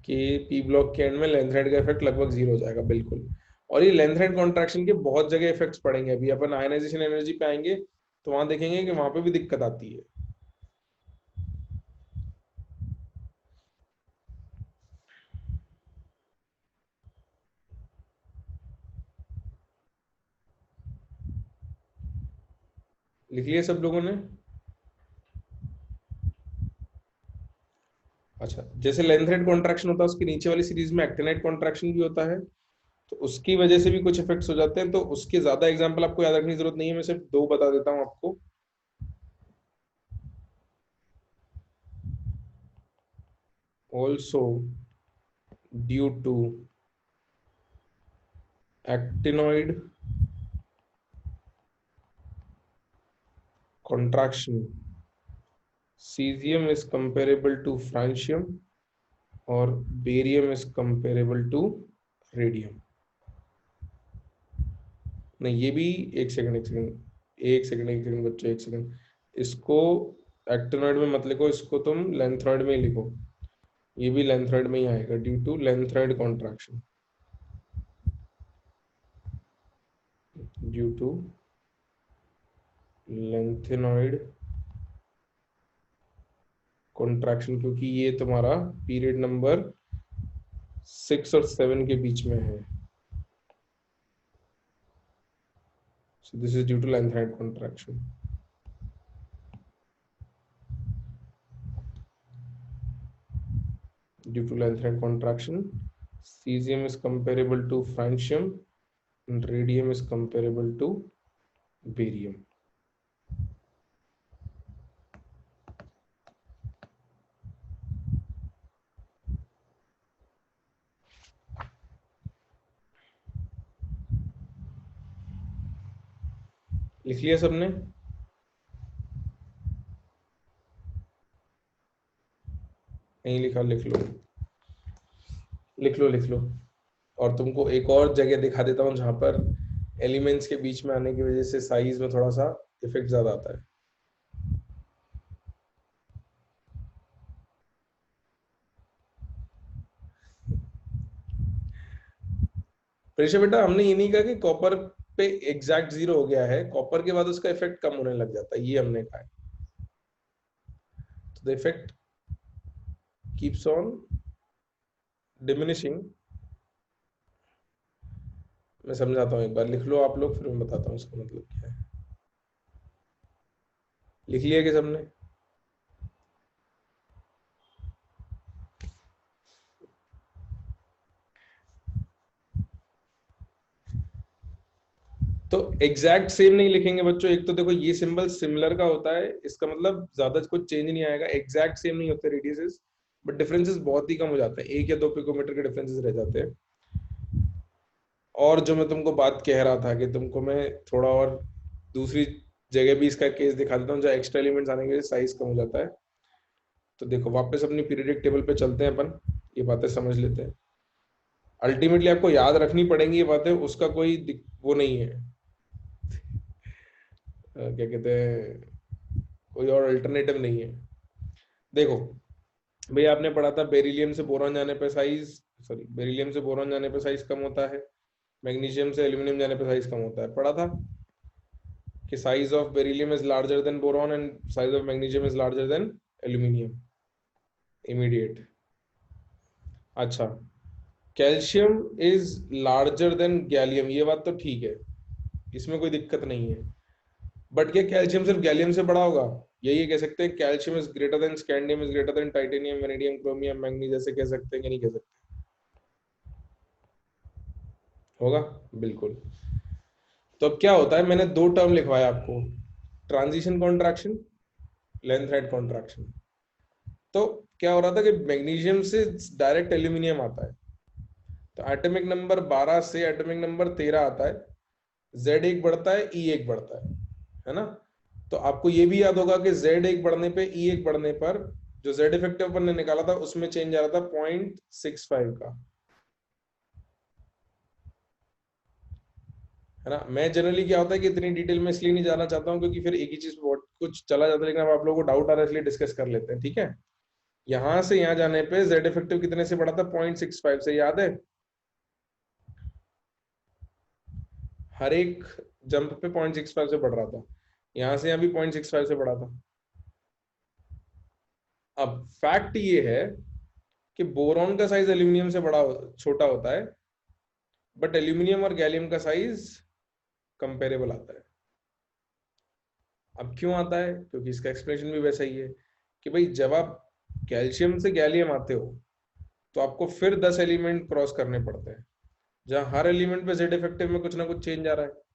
Speaker 1: कि पी ब्लॉक के एंड में लेंथराइड का इफेक्ट लगभग जीरो हो जाएगा, बिल्कुल। और ये लेंथराइड कॉन्ट्रैक्शन के बहुत जगह इफेक्ट्स पड़ेंगे। अभी अपन आयनाइजेशन एनर्जी पे आएंगे तो वहां देखेंगे कि वहां पे भी दिक्कत आती है। लिख लिया सब लोगों ने? अच्छा, जैसे लेंथराइड कॉन्ट्रैक्शन होता है उसके नीचे वाली सीरीज में एक्टिनाइड कॉन्ट्रैक्शन भी होता है, तो उसकी वजह से भी कुछ इफेक्ट्स हो जाते हैं। तो उसके ज्यादा एग्जांपल आपको याद रखने की जरूरत नहीं है, मैं सिर्फ दो बता देता हूं आपको। Also due to actinoid contraction cesium is comparable to francium और barium is comparable to radium. नहीं, ये भी एक सेकंड एक सेकंड एक सेकंड एक सेकंड बच्चों, एक सेकंड। इसको एक्टिनॉइड में मत लिखो, इसको तुम लेंथरॉइड में ही लिखो। ये भी लेंथरॉइड में ही आएगा, due to lanthanoid contraction. Due to lanthanoid contraction, क्योंकि ये तुम्हारा पीरियड नंबर 6 और 7 के बीच में है। So this is due to length-hand contraction. Due to length-hand contraction, cesium is comparable to francium and radium is comparable to barium. लिख लिया सबने? नहीं लिखा? लिख लो लिख लो लिख लो। और तुमको एक और जगह दिखा देता हूँ जहां पर एलिमेंट्स के बीच में आने की वजह से साइज में थोड़ा सा इफेक्ट ज्यादा आता है। प्रेशर बेटा, हमने ये नहीं कहा कि कॉपर पे एग्जैक्ट 0 हो गया है, कॉपर के बाद उसका इफेक्ट कम होने लग जाता है, ये हमने कहा है। तो the effect keeps on diminishing. मैं समझाता हूँ, एक बार लिख लो आप लोग, फिर मैं बताता हूँ इसका मतलब क्या है। लिख लिया कि सबने? तो एग्जैक्ट सेम नहीं लिखेंगे बच्चों। एक तो देखो ये सिंबल सिमिलर का होता है, इसका मतलब ज्यादा कुछ चेंज नहीं आएगा। एग्जैक्ट सेम नहीं होते रेडियसेस, बट डिफरेंसेस बहुत ही कम हो जाते हैं, 1 या 2 पिकोमीटर के डिफरेंसेस रह जाते हैं। और जो मैं तुमको बात कह रहा था कि तुमको मैं थोड़ा और दूसरी जगह भी इसका केस दिखा देता हूँ जहाँ एक्स्ट्रा एलिमेंट्स आने के वजह से साइज कम हो जाता है। तो देखो वापस अपनी पीरियडिक टेबल पे चलते हैं अपन, ये बातें समझ लेते हैं। अल्टीमेटली आपको याद रखनी पड़ेंगी ये बातें, उसका कोई वो नहीं है, क्या कहते हैं, कोई और अल्टरनेटिव नहीं है। देखो भाई, आपने पढ़ा था बेरिलियम से बोरॉन जाने पे साइज, सॉरी बेरिलियम से बोरॉन जाने पे साइज कम होता है, मैग्नीशियम से एल्यूमिनियम जाने पे साइज कम होता है। पढ़ा था कि size of beryllium is larger than boron and size of magnesium is larger than aluminium immediate. अच्छा, calcium is larger than gallium, ये बात तो ठीक है, इसमें कोई दिक्कत नहीं है। बट क्या कैल्शियम सिर्फ गैलियम से बड़ा होगा? यही कह सकते हैं calcium is greater than scandium is greater than titanium vanadium chromium manganese, ऐसे कह सकते हैं कि नहीं कह सकते? होगा बिल्कुल। तो अब क्या होता है, मैंने 2 टर्म लिखवाया आपको, transition contraction, length head contraction. तो क्या हो रहा था कि मैग्नीशियम से डायरेक्ट एल्यूमिनियम आता है, तो एटॉमिक नंबर 12 से एटॉमिक नंबर 13 आता है, Z1 बढ़ता है, E1 बढ़ता है ना? तो आपको ये भी याद होगा कि Z1 बढ़ने पे, E1 बढ़ने पर जो Z इफेक्टिव अपन ने निकाला था उसमें चेंज आ रहा था 0.65 का, है ना? मैं जनरली क्या होता है कि इतनी डिटेल में इसलिए नहीं जाना चाहता हूँ क्योंकि फिर एक ही चीज बहुत कुछ चला जाता है, लेकिन अब आप लोगों को डाउट आ रहा है इसलिए डिस्कस कर लेते हैं, ठीक है? यहां से यहां जाने पे Z इफेक्टिव कितने से बढ़ा था? 0.65 से, याद है? हर एक जंप पे 0.65 से बढ़ रहा था, यहां से यहां भी 0.65 से बढ़ा था। अब फैक्ट ये है कि बोरॉन का साइज एल्यूमिनियम से बड़ा छोटा होता है, बट एल्यूमिनियम और गैलियम का साइज कंपेरेबल आता है। अब क्यों आता है? क्योंकि इसका एक्सप्लेनेशन भी वैसा ही है कि भाई जब आप कैल्शियम से गैलियम आते हो तो आपको फिर 10 एलिमेंट क्रॉस करने पड़ते हैं, जहां हर एलिमेंट पे जेड इफेक्टिव में कुछ ना कुछ चेंज आ रहा है।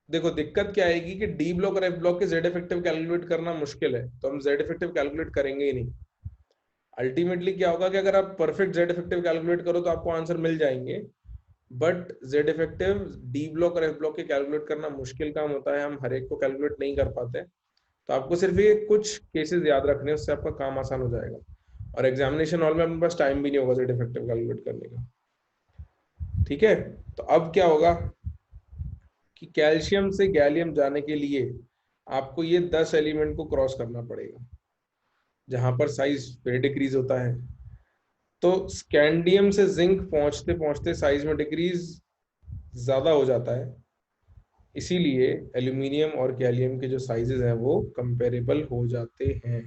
Speaker 1: देखो दिक्कत क्या आएगी कि डी ब्लॉक और एफ ब्लॉक के जेड इफेक्टिव कैलकुलेट करना मुश्किल है, तो हम जेड इफेक्टिव कैलकुलेट करेंगे ही नहीं। अल्टीमेटली क्या होगा कि अगर आप परफेक्ट जेड इफेक्टिव कैलकुलेट करो तो आपको आंसर मिल जाएंगे, but Z effective D block और एफ ब्लॉक के कैलकुलेट करना मुश्किल काम होता है, हम हर एक को कैलकुलेट नहीं कर पाते। तो आपको सिर्फ ये कुछ केसेस याद रखने हैं, उससे आपका काम आसान हो जाएगा, और एग्जामिनेशन हॉल में अपने पास टाइम भी नहीं होगा जेड इफेक्टिव कैलकुलेट करने का, ठीक है? तो अब क्या होगा कि कैल्शियम से गैलियम जाने के लिए आपको ये 10 एलिमेंट को क्रॉस करना पड़ेगा, जहां पर साइज फिर डिक्रीज होता है। तो स्कैंडियम से जिंक पहुंचते पहुंचते साइज में डिक्रीज ज्यादा हो जाता है, इसीलिए एल्यूमिनियम और गैलियम के जो साइजेस हैं वो कंपेरेबल हो जाते हैं।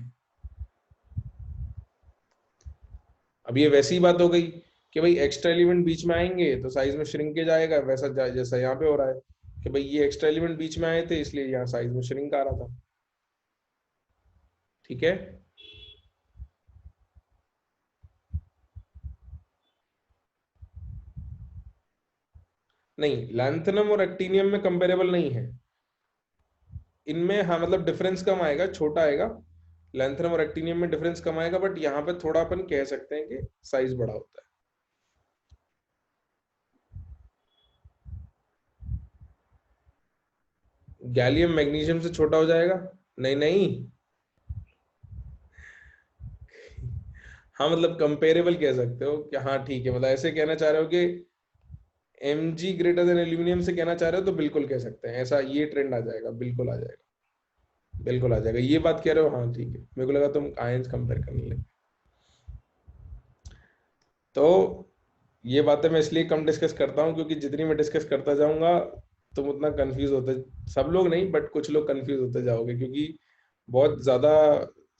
Speaker 1: अब ये वैसी बात हो गई कि भाई एक्स्ट्रा एलिमेंट बीच में आएंगे तो साइज में श्रिंकेज आएगा, वैसा जैसा यहाँ पे हो रहा है कि भाई ये एक्स्ट्रा एलिमेंट बीच में आए थे इसलिए यहाँ साइज में श्रिंक आ रहा था। ठीक है, नहीं लैंथनम और एक्टिनियम में कंपेरेबल नहीं है, इनमें हाँ मतलब डिफरेंस कम आएगा, छोटा आएगा। लैंथनम और एक्टिनियम में डिफरेंस कम आएगा, बट यहाँ पे थोड़ा अपन कह सकते हैं कि साइज बड़ा होता है। गैलियम मैग्नीशियम से छोटा हो जाएगा? नहीं नहीं, हाँ मतलब कंपेरेबल कह सकते हो कि हाँ ठीक है, मतलब ऐसे कहना चाह रहे हो कि Mg ग्रेटर देन एल्यूमिनियम से कहना चाह रहे हो तो बिल्कुल कह सकते हैं, ऐसा ये ट्रेंड आ जाएगा, बिल्कुल आ जाएगा, बिल्कुल आ जाएगा, ये बात कह रहे हो, हाँ ठीक है, मेरे को लगा तुम आयंस कंपेयर करने लगे। तो ये बातें मैं इसलिए कम डिस्कस करता हूँ क्योंकि जितनी मैं डिस्कस करता जाऊंगा तुम उतना कंफ्यूज होते, सब लोग नहीं बट कुछ लोग कंफ्यूज होते जाओगे, क्योंकि बहुत ज्यादा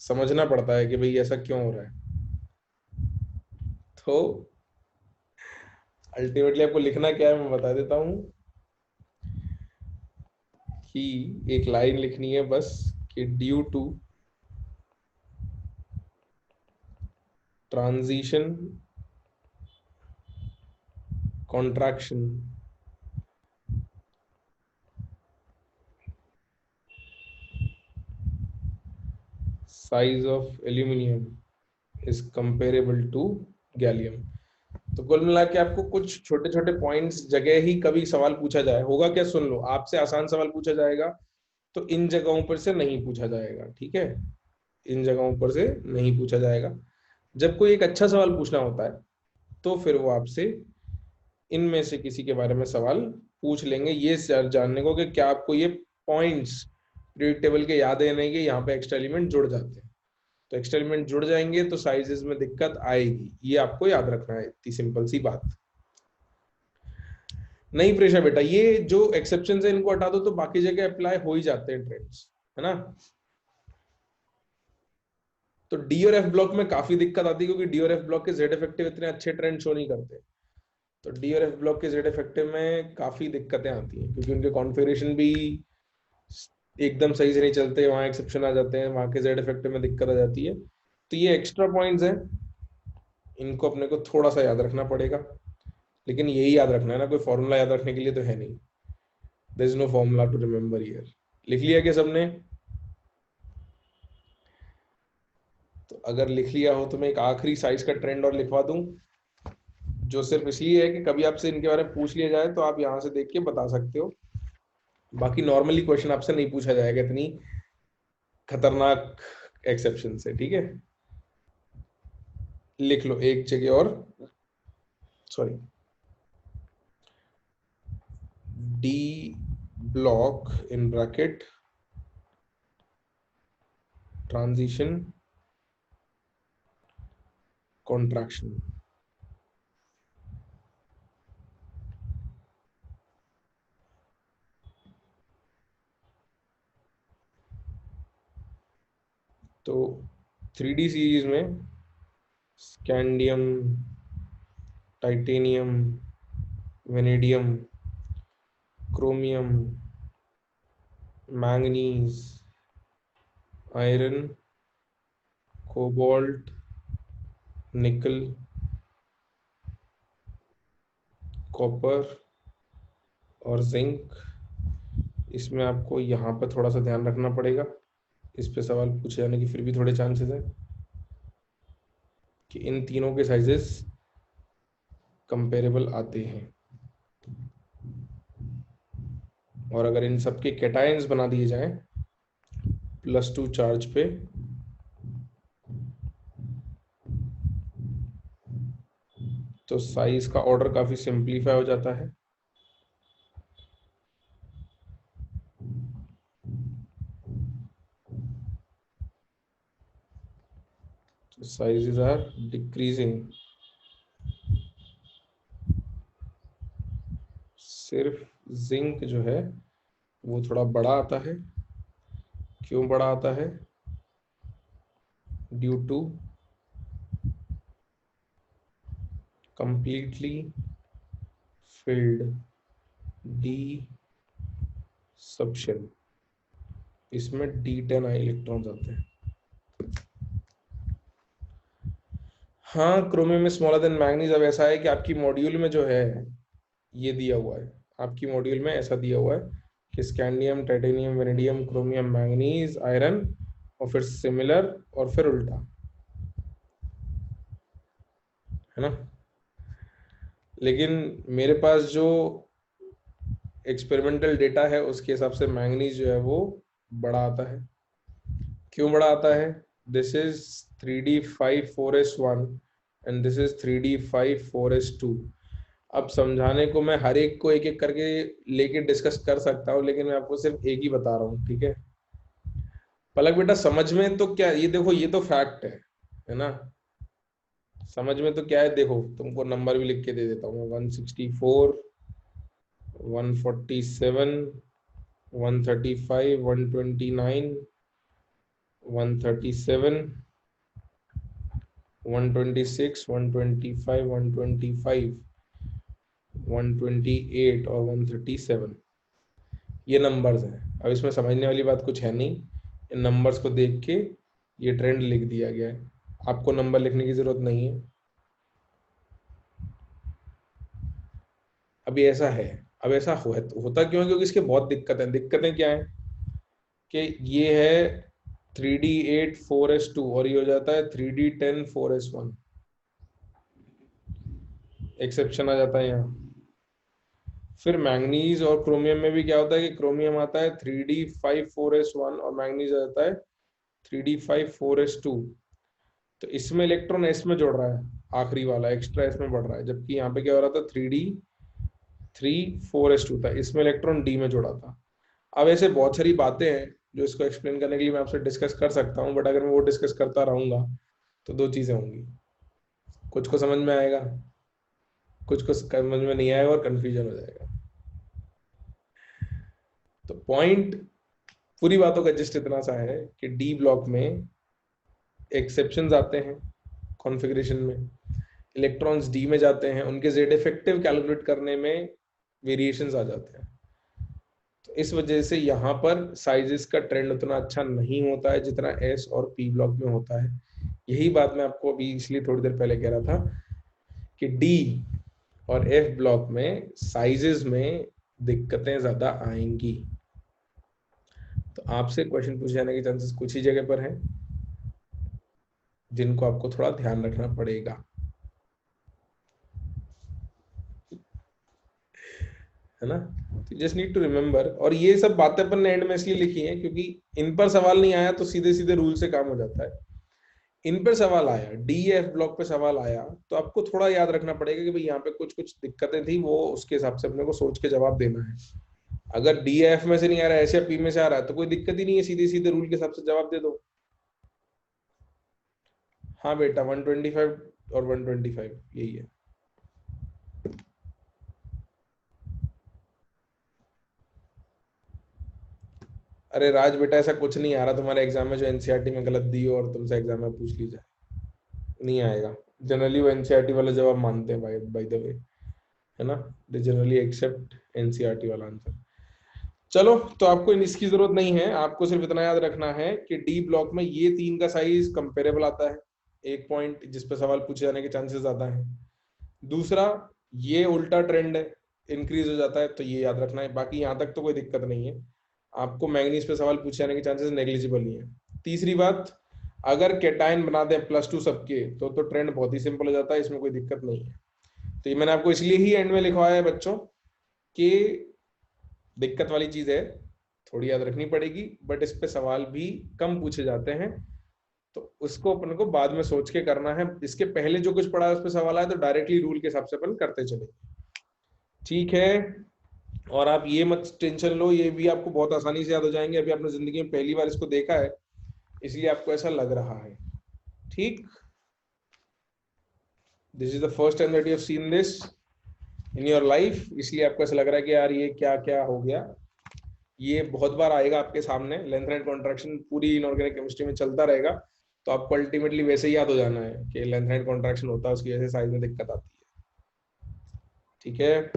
Speaker 1: समझना पड़ता है कि भाई ऐसा क्यों हो रहा है। तो अल्टीमेटली आपको लिखना क्या है मैं बता देता हूँ कि एक लाइन लिखनी है बस कि due to transition contraction size of aluminium is comparable to gallium. तो कुल मिला के आपको कुछ छोटे छोटे पॉइंट्स जगह ही कभी सवाल पूछा जाए होगा क्या, सुन लो, आपसे आसान सवाल पूछा जाएगा तो इन जगहों पर से नहीं पूछा जाएगा, ठीक है, इन जगहों पर से नहीं पूछा जाएगा। जब कोई एक अच्छा सवाल पूछना होता है तो फिर वो आपसे इनमें से किसी के बारे में सवाल पूछ लेंगे, ये जानने को कि क्या आपको ये पॉइंट्स पीरियड टेबल के याद है नहीं कि यहाँ पे एक्स्ट्रा एलिमेंट जुड़ जाते हैं। तो एक्स्ट्रा एलिमेंट जुड़ जाएंगे तो साइजेस में दिक्कत आएगी, ये आपको याद रखना है, इतनी सिंपल सी बात। नहीं प्रेशा बेटा, ये जो एक्सेप्शन है इनको हटा दो तो बाकी जगह अप्लाई हो ही जाते हैं ट्रेंड्स, है ना। तो डी और एफ ब्लॉक में काफी दिक्कत आती है क्योंकि डी और एफ ब्लॉक के जेड इफेक्टिव इतने अच्छे ट्रेंड शो नहीं करते। तो डी और एफ ब्लॉक के जेड इफेक्टिव में काफी दिक्कतें आती हैं क्योंकि उनके कॉन्फ़िगरेशन भी एकदम सही से नहीं चलते, वहां एक्सेप्शन आ जाते हैं, वहां के जेड इफेक्टिव में दिक्कत आ जाती है। तो ये एक्स्ट्रा पॉइंट्स हैं, इनको अपने को थोड़ा सा याद रखना पड़ेगा, लेकिन यही याद रखना है ना, कोई फॉर्मूला याद रखने के लिए तो है नहीं, there is no formula to remember here. लिख लिया क्या सबने? तो अगर लिख लिया हो तो मैं एक आखिरी साइज का ट्रेंड और लिखवा दूं, जो सिर्फ इसलिए है कि कभी आपसे इनके बारे में पूछ लिया जाए तो आप यहां से देख के बता सकते हो, बाकी नॉर्मली क्वेश्चन आपसे नहीं पूछा जाएगा इतनी खतरनाक एक्सेप्शन से, ठीक है। लिख लो एक जगह और, sorry, D block in bracket transition contraction. तो 3D सीरीज में scandium, titanium, vanadium, chromium, manganese, iron, cobalt, निकल, कॉपर और जिंक, इसमें आपको यहाँ पर थोड़ा सा ध्यान रखना पड़ेगा, इस पे सवाल पूछे जाने की फिर भी थोड़े चांसेस हैं कि इन तीनों के साइजेस कंपेरेबल आते हैं, और अगर इन सबके कैटायंस बना दिए जाएं +2 चार्ज पे तो साइज का ऑर्डर काफी सिंप्लीफाई हो जाता है। Sizes are decreasing सिर्फ जिंक जो है वो थोड़ा बड़ा आता है। क्यों बड़ा आता है? Due to completely filled d subshell, इसमें D10 इलेक्ट्रॉन्स आते हैं। हाँ, chromium is smaller than manganese. अब ऐसा है कि आपकी मॉड्यूल में जो है ये दिया हुआ है, आपकी मॉड्यूल में ऐसा दिया हुआ है कि scandium, titanium, vanadium, chromium, manganese, iron, और फिर सिमिलर, और फिर उल्टा, है ना। लेकिन मेरे पास जो एक्सपेरिमेंटल डेटा है उसके हिसाब से मैंगनीज जो है वो बड़ा आता है। क्यों बड़ा आता है? This is 3D54S1 and this is 3D54S2। अब समझाने को मैं हर एक को एक एक करके लेके डिस्कस कर सकता हूँ, लेकिन मैं आपको सिर्फ एक ही बता रहा हूँ, ठीक है। पलक बेटा समझ में तो क्या, ये देखो ये तो फैक्ट है ना। समझ में तो क्या है, देखो तुमको नंबर भी लिख के दे देता हूँ। 164, 147, 135, 129, 137, 126, 125, 125, 128 और 137, ये नंबर्स हैं। अब इसमें समझने वाली बात कुछ है नहीं, इन नंबर्स को देख के ये ट्रेंड लिख दिया गया है, आपको नंबर लिखने की जरूरत नहीं है। अभी ऐसा है, अब ऐसा होता क्यों है? क्योंकि इसके बहुत दिक्कतें क्या है कि ये है 3D8 4S2 और ये हो जाता है 3D10 4S1, एक्सेप्शन आ जाता है यहाँ। फिर मैंगनीज और क्रोमियम में भी क्या होता है कि क्रोमियम आता है 3D5 4S1 और मैंगनीज आ जाता है 3D5 4S2। तो इसमें इलेक्ट्रॉन एस में जोड़ रहा है, आखिरी वाला एक्स्ट्रा एस में बढ़ रहा है, जबकि यहाँ पे क्या हो रहा था 3D3 4S2 था, इसमें इलेक्ट्रॉन डी में जोड़ा था। अब ऐसे बहुत सारी बातें हैं जो इसको एक्सप्लेन करने के लिए मैं आपसे डिस्कस कर सकता हूँ, बट अगर मैं वो डिस्कस करता रहूंगा तो दो चीजें होंगी, कुछ को समझ में आएगा, कुछ को समझ में नहीं आएगा और कंफ्यूजन हो जाएगा। तो पॉइंट पूरी बातों का जस्ट इतना सा है कि डी ब्लॉक में एक्सेप्शंस आते हैं कॉन्फ़िगरेशन में, इलेक्ट्रॉन्स डी में जाते हैं, उनके जेड इफेक्टिव कैलकुलेट करने में वेरिएशंस आ जाते हैं। तो इस वजह से यहाँ पर साइजेस का ट्रेंड उतना अच्छा नहीं होता है जितना एस और पी ब्लॉक में होता है। यही बात मैं आपको अभी इसलिए थोड़ी देर पहले कह रहा था कि डी और एफ ब्लॉक में साइजेस में दिक्कतें ज्यादा आएंगी। तो आपसे क्वेश्चन पूछे जाने के चांसेस कुछ ही जगह पर हैं जिनको आपको थोड़ा ध्यान रखना पड़ेगा, है ना। तो जस्ट नीड टू रिमेम्बर, और ये सब बातें अपन ने एंड में इसलिए लिखी हैं क्योंकि इन पर सवाल नहीं आया तो सीधे सीधे रूल से काम हो जाता है। इन पर सवाल आया, डी एफ ब्लॉक पे सवाल आया, तो आपको थोड़ा याद रखना पड़ेगा कि भाई यहाँ पे कुछ कुछ दिक्कतें थी, वो उसके हिसाब से अपने को सोच के जवाब देना है। अगर डी एफ में से नहीं आ रहा है, एस या पी में से आ रहा है, तो कोई दिक्कत ही नहीं है, सीधे सीधे रूल के हिसाब से जवाब दे दो। हाँ बेटा 125 और 125 यही है। अरे राज बेटा ऐसा कुछ नहीं आ रहा तुम्हारे एग्जाम में जो एनसीईआरटी में गलत दी हो और तुमसे एग्जाम में पूछ ली जाए, नहीं आएगा। जनरली वो एनसीईआरटी वाला जवाब मानते हैं बाय द वे, है ना। दे जनरली एक्सेप्ट एनसीईआरटी वाला आंसर। चलो, तो आपको इसकी जरूरत नहीं है, आपको सिर्फ इतना याद रखना है कि डी ब्लॉक में ये तीन का साइज कंपेरेबल आता है, एक पॉइंट जिस पे सवाल पूछे जाने के चांसेस ज्यादा हैं। दूसरा, ये उल्टा ट्रेंड है, इंक्रीज हो जाता है, तो ये याद रखना है। बाकी यहाँ तक तो कोई दिक्कत नहीं है, आपको मैंगनीज पे सवाल पूछे जाने के चांसेस नेग्लिजिबल ही है। तीसरी बात, अगर कैटायन बना दें +2 सबके तो ट्रेंड बहुत ही सिंपल हो जाता है, इसमें कोई दिक्कत नहीं है। तो ये मैंने आपको इसलिए ही एंड में लिखवाया है बच्चों कि दिक्कत वाली चीज है, थोड़ी याद रखनी पड़ेगी, बट इस पे सवाल भी कम पूछे जाते हैं, तो उसको अपन को बाद में सोच के करना है। इसके पहले जो कुछ पढ़ा है उस पर सवाल आया तो डायरेक्टली रूल के हिसाब से अपन करते चले, ठीक है। और आप ये मत टेंशन लो, ये भी आपको बहुत आसानी से याद हो जाएंगे, अभी आपने जिंदगी में पहली बार इसको देखा है इसलिए आपको ऐसा लग रहा है, ठीक। This is the first time that you have seen this, in your life, इसलिए आपको ऐसा लग रहा है कि यार ये क्या क्या हो गया। ये बहुत बार आएगा आपके सामने, लेंथ एंड कॉन्ट्रैक्शन पूरी इनऑर्गेनिक केमिस्ट्री में चलता रहेगा, तो आपको अल्टीमेटली वैसे ही याद हो जाना है कि लेंथ एंड कॉन्ट्रैक्शन होता है, उसकी वजह से साइज में दिक्कत आती है। ठीक है,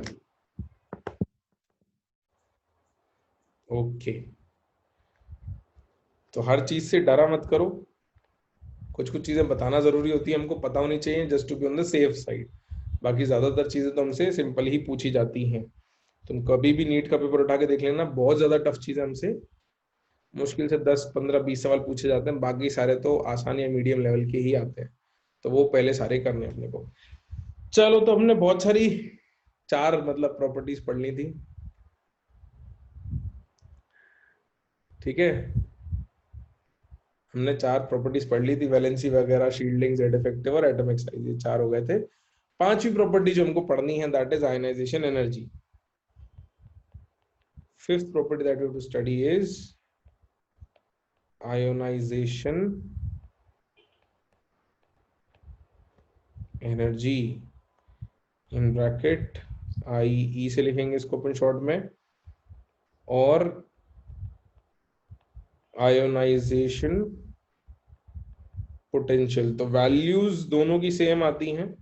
Speaker 1: ओके। तो हर चीज से डरा मत करो, कुछ कुछ चीजें बताना जरूरी होती है, हमको पता होनी चाहिए just to be on the safe side. बाकी ज्यादातर चीजें तो हमसे सिंपल ही पूछी जाती हैं। तुम कभी भी नीट का पेपर उठा के देख लेना, बहुत ज्यादा टफ चीजें हमसे मुश्किल से 10 15 20 सवाल पूछे जाते हैं, बाकी सारे तो आसान या मीडियम लेवल के ही आते हैं, तो वो पहले सारे करने हैं अपने को। चलो, तो हमने बहुत सारी चार मतलब प्रॉपर्टीज पढ़ ली थी। ठीक है, हमने चार प्रॉपर्टीज पढ़ ली थी, वैलेंसी वगैरह, शील्डिंग, जेड इफेक्टिव और एटॉमिक साइज, ये चार हो गए थे। पांचवी प्रॉपर्टी जो हमको पढ़नी है, that is ionisation energy. Fifth property that we have to study is ionisation energy, in bracket I E से लिखेंगे इसको अपन शॉर्ट में, और आयोनाइजेशन पोटेंशियल। तो वैल्यूज दोनों की सेम आती हैं,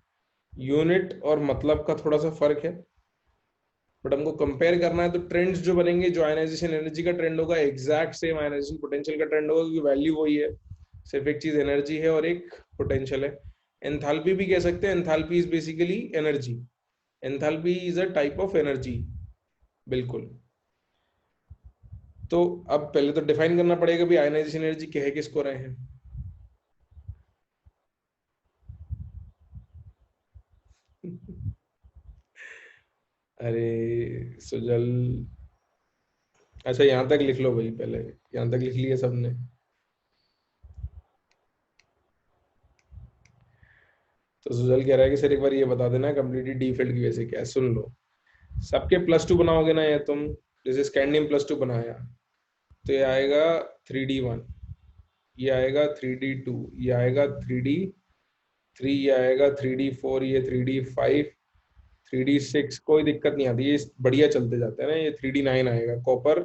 Speaker 1: यूनिट और मतलब का थोड़ा सा फर्क है, बट हमको कंपेयर करना है। तो ट्रेंड्स जो बनेंगे, जो आयनाइजेशन एनर्जी का ट्रेंड होगा एग्जैक्ट सेम आयनाइजेशन पोटेंशियल का ट्रेंड होगा, क्योंकि वैल्यू वही है, सिर्फ एक चीज एनर्जी है और एक पोटेंशियल है। एंथैल्पी भी कह सकते हैं, enthalpy is basically energy, enthalpy is a type of energy. बिल्कुल। तो अब पहले तो डिफाइन करना पड़ेगा भी आयनाइजेशन एनर्जी कह किसको रहे हैं। अरे सुजल, अच्छा यहां तक लिख लो भाई, पहले यहां तक लिख लिया सबने। तो सुजल कह रहा है कि सर एक बार ये बता देना कंप्लीटली डी फील्ड की वजह से क्या है। सुन लो, सबके +2 बनाओगे ना, या तुम जैसे स्कैंडियम +2 बनाया, तो ये आएगा 3D1, ये आएगा 3D2, ये आएगा 3D3, ये आएगा 3D4, ये 3D5, 3D6, कोई दिक्कत नहीं आती, ये बढ़िया चलते जाते हैं ना। ये 3D9 आएगा, copper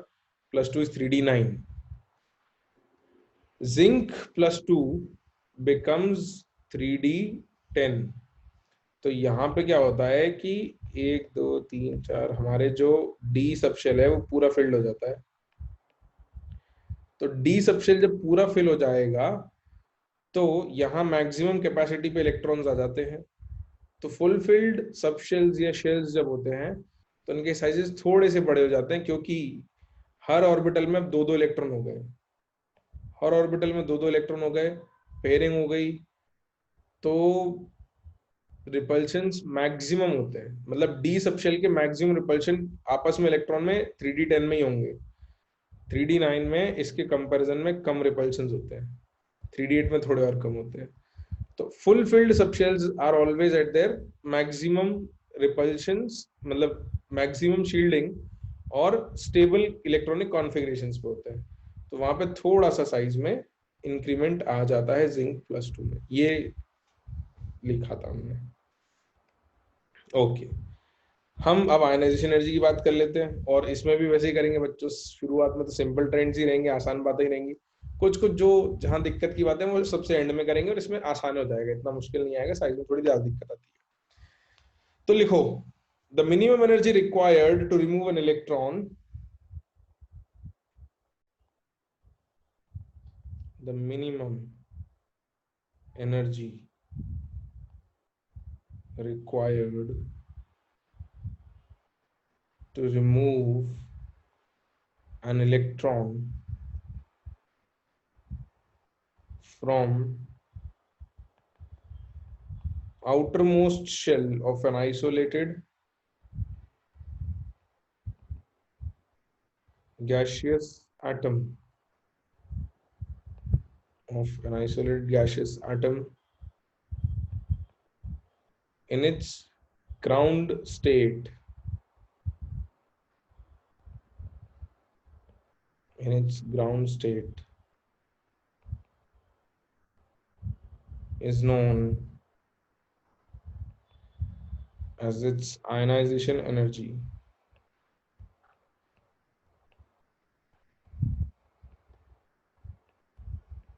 Speaker 1: +2 is 3D9, zinc +2 becomes 3D10। तो यहाँ पे क्या होता है कि 1 2 3 4 हमारे जो डी सबशेल है वो पूरा फिल्ड हो जाता है। तो डी सबशेल जब पूरा फिल हो जाएगा, तो यहाँ मैक्सिमम कैपेसिटी पे इलेक्ट्रॉन्स आ जाते हैं। तो फुल फिल्ड सबशेल्स या शेल्स जब होते हैं, तो उनके साइजेस थोड़े से बड़े हो जाते हैं, क्योंकि हर ऑर्बिटल में अब दो दो इलेक्ट्रॉन हो गए, हर ऑर्बिटल में दो दो इलेक्ट्रॉन हो गए, पेयरिंग हो गई, तो रिपल्शन मैक्सिमम होते हैं। मतलब डी सबशेल के मैक्सिमम रिपल्शन आपस में इलेक्ट्रॉन में 3D10 में ही होंगे, 3D9 में इसके कंपैरिजन में कम रिपल्शन होते हैं, 3D8 में थोड़े और कम होते हैं। तो full filled subshells are always at their maximum repulsions, मतलब मैक्सिमम शील्डिंग और स्टेबल इलेक्ट्रॉनिक कॉन्फ़िगरेशंस पे होते हैं। तो वहां पे थोड़ा सा साइज में इंक्रीमेंट आ जाता है जिंक +2 में, ये लिखा था हमने। ओके, हम अब आयनाइजेशन एनर्जी की बात कर लेते हैं, और इसमें भी वैसे ही करेंगे बच्चों, शुरुआत में तो सिंपल ट्रेंड्स ही रहेंगे, आसान बातें ही रहेंगी। कुछ कुछ जो जहां दिक्कत की बातें वो सबसे एंड में करेंगे, और इसमें आसान हो जाएगा, इतना मुश्किल नहीं आएगा, साइज में थोड़ी ज्यादा दिक्कत आती है। तो लिखो, the minimum energy required to remove an electron, the minimum energy required to remove an electron from outermost shell of an isolated gaseous atom, in its ground state, in its ground state is known as its ionization energy.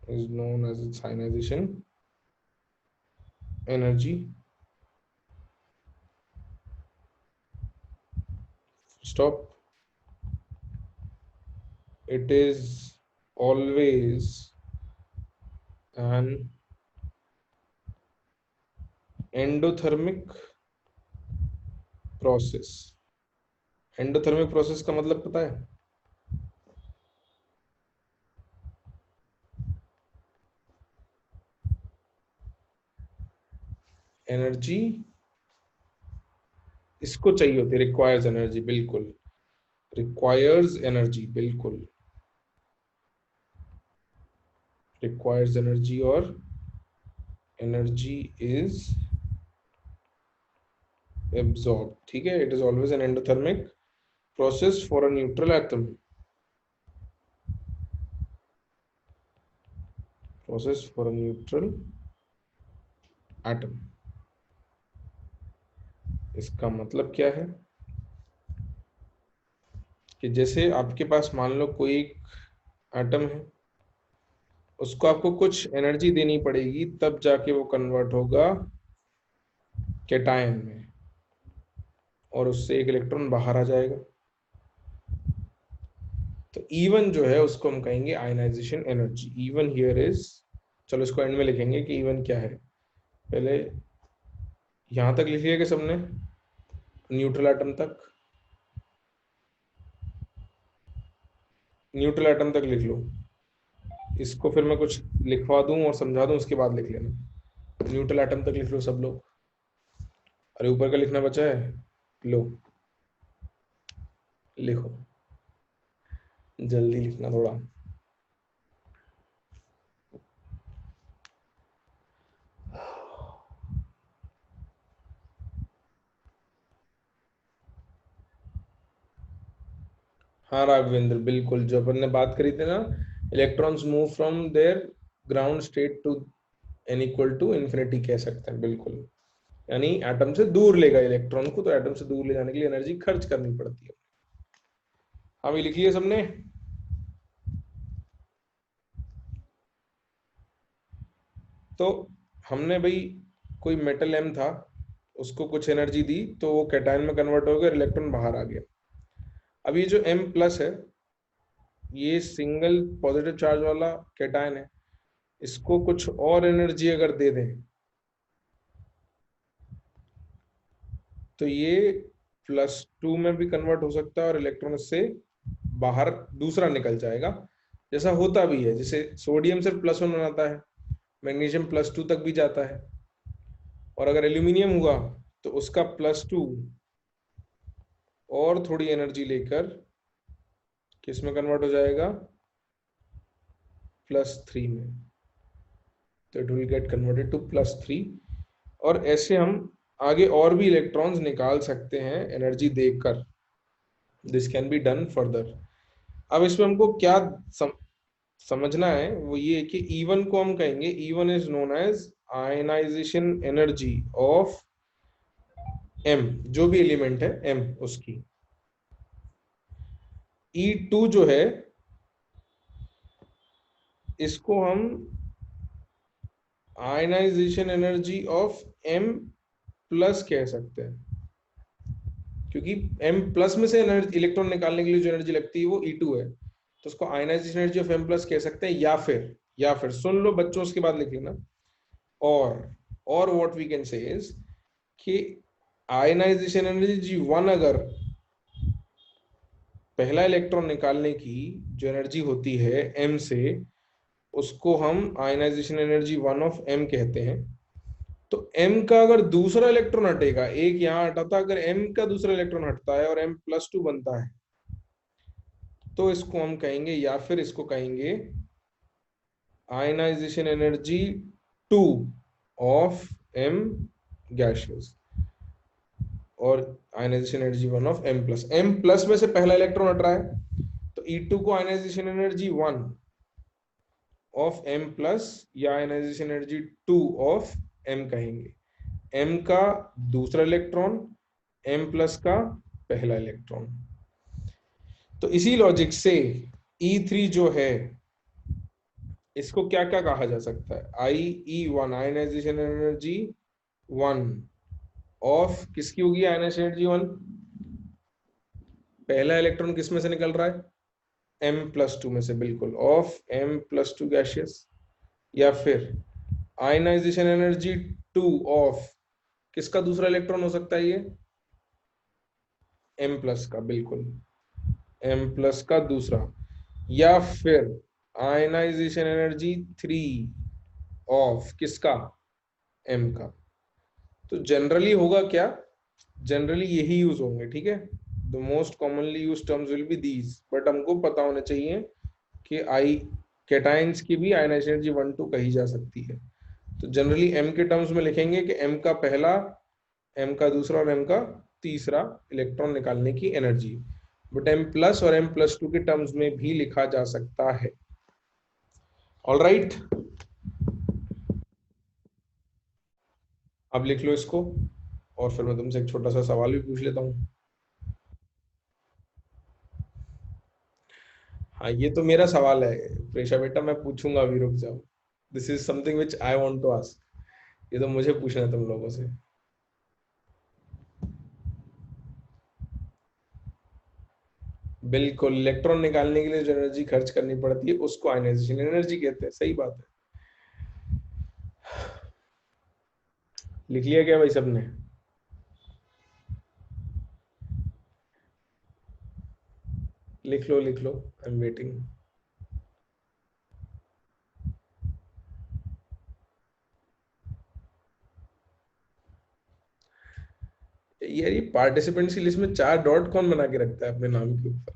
Speaker 1: Is known as its ionization energy. Stop. It is always an endothermic process. Endothermic process का मतलब पता है? Energy इसको चाहिए होती है, requires energy, बिल्कुल requires energy, बिल्कुल रिक्वायर्स एनर्जी, और एनर्जी इज एब्सॉर्ब, ठीक है. It is always an endothermic process for a neutral atom, process for a neutral atom. इसका मतलब क्या है कि जैसे आपके पास मान लो कोई एक एटम है, उसको आपको कुछ एनर्जी देनी पड़ेगी, तब जाके वो कन्वर्ट होगा कैटायन में, और उससे एक इलेक्ट्रॉन बाहर आ जाएगा. तो E1 जो है उसको हम कहेंगे ionisation energy. E1 here is, चलो इसको एंड में लिखेंगे कि E1 क्या है. पहले यहां तक लिख लिया कि सबने, न्यूट्रल एटम तक, न्यूट्रल एटम तक लिख लो. इसको फिर मैं कुछ लिखवा दूं और समझा दूं, उसके बाद लिख लेना. न्यूट्रल एटम तक लिख लो सब लोग. अरे ऊपर का लिखना बचा है, लो लिखो, जल्दी लिखना थोड़ा. हाँ राघवेंद्र, बिल्कुल जो अपन ने बात करी थी ना, electrons move from their ground state to n equal to infinity कह सकते हैं, बिल्कुल. यानी एटम से दूर लेगा इलेक्ट्रॉन को, तो एटम से दूर ले जाने के लिए एनर्जी खर्च करनी पड़ती है. हाँ भी लिख लिया सबने? तो हमने भाई कोई मेटल एम था, उसको कुछ एनर्जी दी तो वो कैटायन में कन्वर्ट हो गया, इलेक्ट्रॉन बाहर आ गया. अब ये जो M प्लस है, ये सिंगल पॉजिटिव चार्ज वाला कैटायन है, इसको कुछ और एनर्जी अगर दे दें तो ये +2 में भी कन्वर्ट हो सकता है, और इलेक्ट्रॉन इससे बाहर दूसरा निकल जाएगा. जैसा होता भी है, जैसे सोडियम सिर्फ +1 बनाता है, मैग्नीशियम +2 तक भी जाता है, और अगर एल्यूमिनियम हुआ तो उसका +2 और थोड़ी एनर्जी लेकर किस में कन्वर्ट हो जाएगा, +3 में. तो it will get converted to +3. और ऐसे हम आगे और भी इलेक्ट्रॉन्स निकाल सकते हैं एनर्जी देकर. This can be done further. अब इसमें हमको क्या समझना है वो ये कि E1 को हम कहेंगे, E1 is known as ionisation energy of M, जो भी एलिमेंट है M उसकी. E2 जो है इसको हम ionisation energy of M plus कह सकते हैं, क्योंकि M प्लस में से एनर्जी इलेक्ट्रॉन निकालने के लिए जो एनर्जी लगती है वो E2 है, तो उसको ionisation energy of M plus कह सकते हैं. या फिर सुन लो बच्चों, उसके बाद लिख लेना. और what we can say is कि आयनाइजेशन एनर्जी 1, अगर पहला इलेक्ट्रॉन निकालने की जो एनर्जी होती है M से, उसको हम आयनाइजेशन एनर्जी 1 ऑफ M कहते हैं. तो M का अगर दूसरा इलेक्ट्रॉन हटेगा, एक यहां हटा था, अगर M का दूसरा इलेक्ट्रॉन हटता है और M+2 बनता है, तो इसको हम कहेंगे, या फिर इसको कहेंगे ionisation energy 2 of M gases, और ionisation energy 1 of M plus. M plus में से पहला इलेक्ट्रॉन हट रहा है, तो E2 को ionisation energy 1 of M plus या आयनाइजेशन एनर्जी 2 ऑफ M कहेंगे. m का दूसरा इलेक्ट्रॉन m प्लस का पहला इलेक्ट्रॉन। तो इसी लॉजिक से E3 जो है इसको क्या क्या कहा जा सकता है, IE1 आयनाइजेशन एनर्जी 1 ऑफ किसकी होगी आयनाइजेशन एनर्जी 1, पहला इलेक्ट्रॉन किस में से निकल रहा है M+2 में से, बिल्कुल ऑफ M+2 गैशियस, या फिर आयनाइजेशन एनर्जी 2 ऑफ किसका दूसरा इलेक्ट्रॉन हो सकता है, ये M+ का, बिल्कुल M+ का दूसरा, या फिर आयनाइजेशन एनर्जी 3 ऑफ किसका M का। तो जनरली होगा क्या, जनरली यही यूज होंगे, ठीक है, the most commonly use terms will be these, but हमको पता होना चाहिए कि आई कैटाइंस की भी आयनाइजेशन एनर्जी 1-2 कही जा सकती है। तो जनरली m के टर्म्स में लिखेंगे कि m का पहला, m का दूसरा और m का तीसरा इलेक्ट्रॉन निकालने की एनर्जी, बट M+ और M+2 के टर्म्स में भी लिखा जा सकता है। ऑलराइट, अब लिख लो इसको, और फिर मैं तुमसे एक छोटा सा सवाल भी पूछ लेता हूँ। हाँ, ये तो मेरा सवाल है प्रेशा बेटा, मैं पूछूंगा, अभी रुक जाओ, this is something which I want to ask, ये तो मुझे पूछना है तुम लोगों से। बिल्कुल, इलेक्ट्रॉन निकालने के लिए जो एनर्जी खर्च करनी पड़ती है उसको आयनाइजेशन एनर्जी कहते हैं, सही बात है। लिख लिया क्या भाई सबने? लिख लो लिख लो, आई एम वेटिंग। यार ये पार्टिसिपेंट्स की लिस्ट में 4 डॉट कौन बना के रखता है अपने नाम के ऊपर?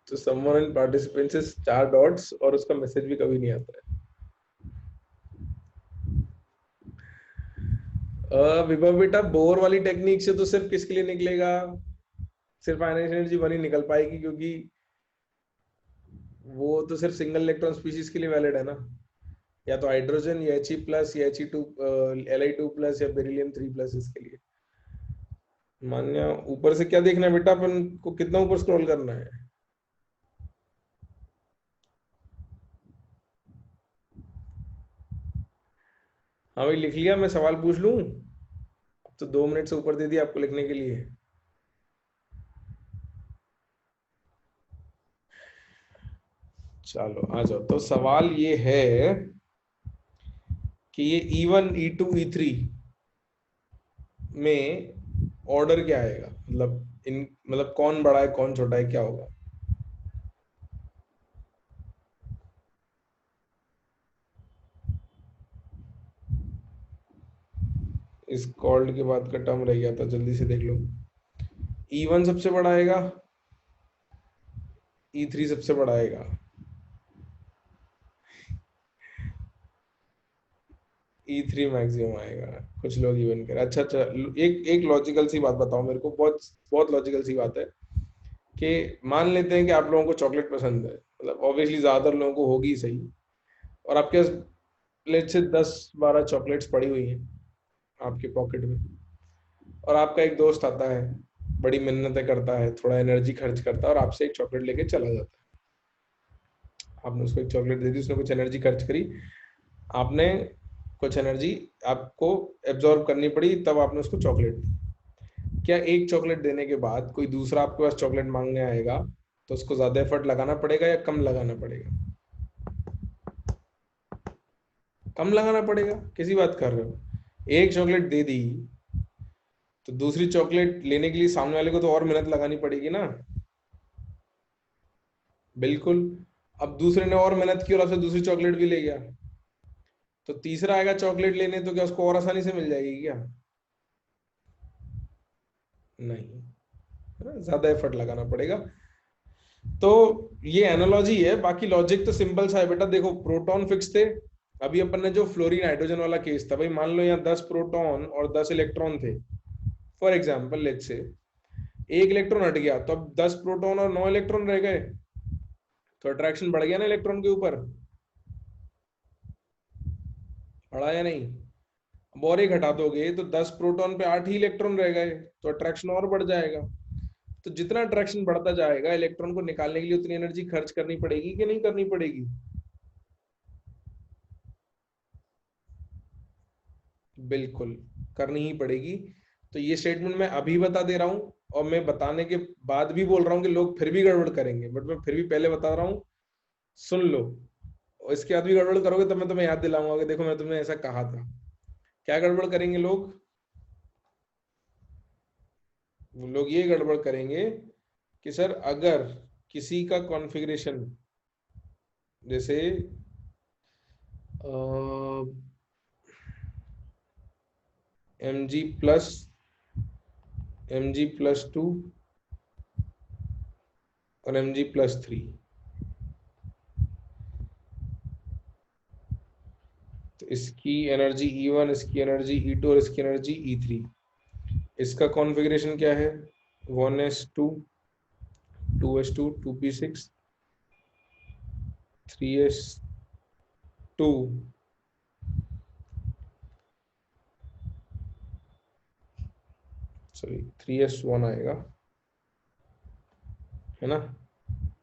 Speaker 1: तो someone in participants is 4 dots और उसका मैसेज भी कभी नहीं आता है। विभव बेटा, बोर वाली टेक्निक से तो सिर्फ किसके लिए निकलेगा, सिर्फ आयनाइजेशन एनर्जी 1 ही निकल पाएगी, क्योंकि वो तो सिर्फ सिंगल इलेक्ट्रॉन स्पीशीज के लिए वैलिड है ना, या तो हाइड्रोजन या He+ या He2 Li2+ या बेरिलियम 3+ इसके लिए। मान्या, ऊपर से क्या देखना है बेटा, अपन को कितना ऊपर स्क्रॉल करना है? हाँ भाई, लिख लिया, मैं सवाल पूछ लूं? अब तो 2 मिनट से ऊपर दे दिया आपको लिखने के लिए। चलो आ जाओ, तो सवाल ये है कि ये E1 E2 E3 में ऑर्डर क्या आएगा, मतलब इन, मतलब कौन बड़ा है कौन छोटा है, क्या होगा? इस कॉल्ड के बाद का टर्म रह गया था, जल्दी से देख लो। E1 सबसे बड़ा आएगा, E3 सबसे बड़ा आएगा, E3 मैक्सिमम आएगा, कुछ लोग इवन कर। अच्छा अच्छा, एक एक लॉजिकल सी बात बताओ मेरे को, बहुत बहुत लॉजिकल सी बात है, कि मान लेते हैं कि आप लोगों को चॉकलेट पसंद है, मतलब ऑब्वियसली ज्यादातर लोगों को होगी सही, और आपके पास लेट्स से 10-12 चॉकलेट्स पड़ी हुई हैं आपके पॉकेट में, और आपका एक दोस्त आता है, बड़ी मिन्नतें करता है, थोड़ा एनर्जी खर्च करता है और आपसे एक चॉकलेट लेके चला जाता है। आपने उसको एक चॉकलेट दे दी, उसने कुछ एनर्जी खर्च करी, आपने कुछ एनर्जी आपको एब्जॉर्ब करनी पड़ी, तब आपने उसको चॉकलेट दी। क्या एक चॉकलेट देने के बाद कोई दूसरा आपके पास चॉकलेट मांगने आएगा तो उसको ज्यादा एफर्ट लगाना पड़ेगा या कम लगाना पड़ेगा? कम लगाना पड़ेगा, किसी बात कर रहे हो? एक चॉकलेट दे दी तो दूसरी चॉकलेट लेने के लिए सामने वाले को तो और मेहनत लगानी पड़ेगी ना। बिल्कुल। अब दूसरे ने और मेहनत की और आपसे दूसरी चॉकलेट भी ले गया, तो तीसरा आएगा चॉकलेट लेने, तो क्या उसको और आसानी से मिल जाएगी क्या? नहीं, है ना, ज्यादा एफर्ट लगाना पड़ेगा। तो ये एनालॉजी है, बाकी लॉजिक तो सिंपल सा है बेटा। देखो, प्रोटॉन फिक्स थे, अभी अपन ने जो फ्लोरीन हाइड्रोजन वाला केस था, भाई मान लो यहाँ 10 प्रोटॉन और 10 इलेक्ट्रॉन थे, फॉर एग्जाम्पल लेट्स से एक इलेक्ट्रॉन हट गया तो अब 10 प्रोटॉन और 9 इलेक्ट्रॉन रह गए। तो अट्रैक्शन बढ़ गया ना इलेक्ट्रॉन के ऊपर, बढ़ा या नहीं? अब और एक हटा दोगे तो 10 प्रोटॉन पे 8 ही इलेक्ट्रॉन रह गए, तो अट्रैक्शन और बढ़ जाएगा। तो जितना अट्रैक्शन बढ़ता जाएगा इलेक्ट्रॉन को निकालने के लिए उतनी एनर्जी खर्च करनी पड़ेगी कि नहीं करनी पड़ेगी? बिल्कुल करनी ही पड़ेगी। तो ये स्टेटमेंट मैं अभी बता दे रहा हूं, और मैं बताने के बाद भी बोल रहा हूं कि लोग फिर भी गड़बड़ करेंगे, बट मैं फिर भी पहले बता रहा हूं, सुन लो। और इसके बाद भी गड़बड़ करोगे तब मैं तुम्हें याद दिलाऊंगा कि देखो मैं तुम्हें ऐसा कहा था। क्या गड़बड़ करेंगे लोग? लोग ये गड़बड़ करेंगे कि सर अगर किसी का कॉन्फ़िगरेशन जैसे mg+2 और mg+3, तो इसकी एनर्जी E1, इसकी एनर्जी E2 और इसकी एनर्जी E3। इसका कॉन्फ़िगरेशन क्या है? 1s2 2s2 2p6 3s2 sorry 3s1 आएगा, है ना?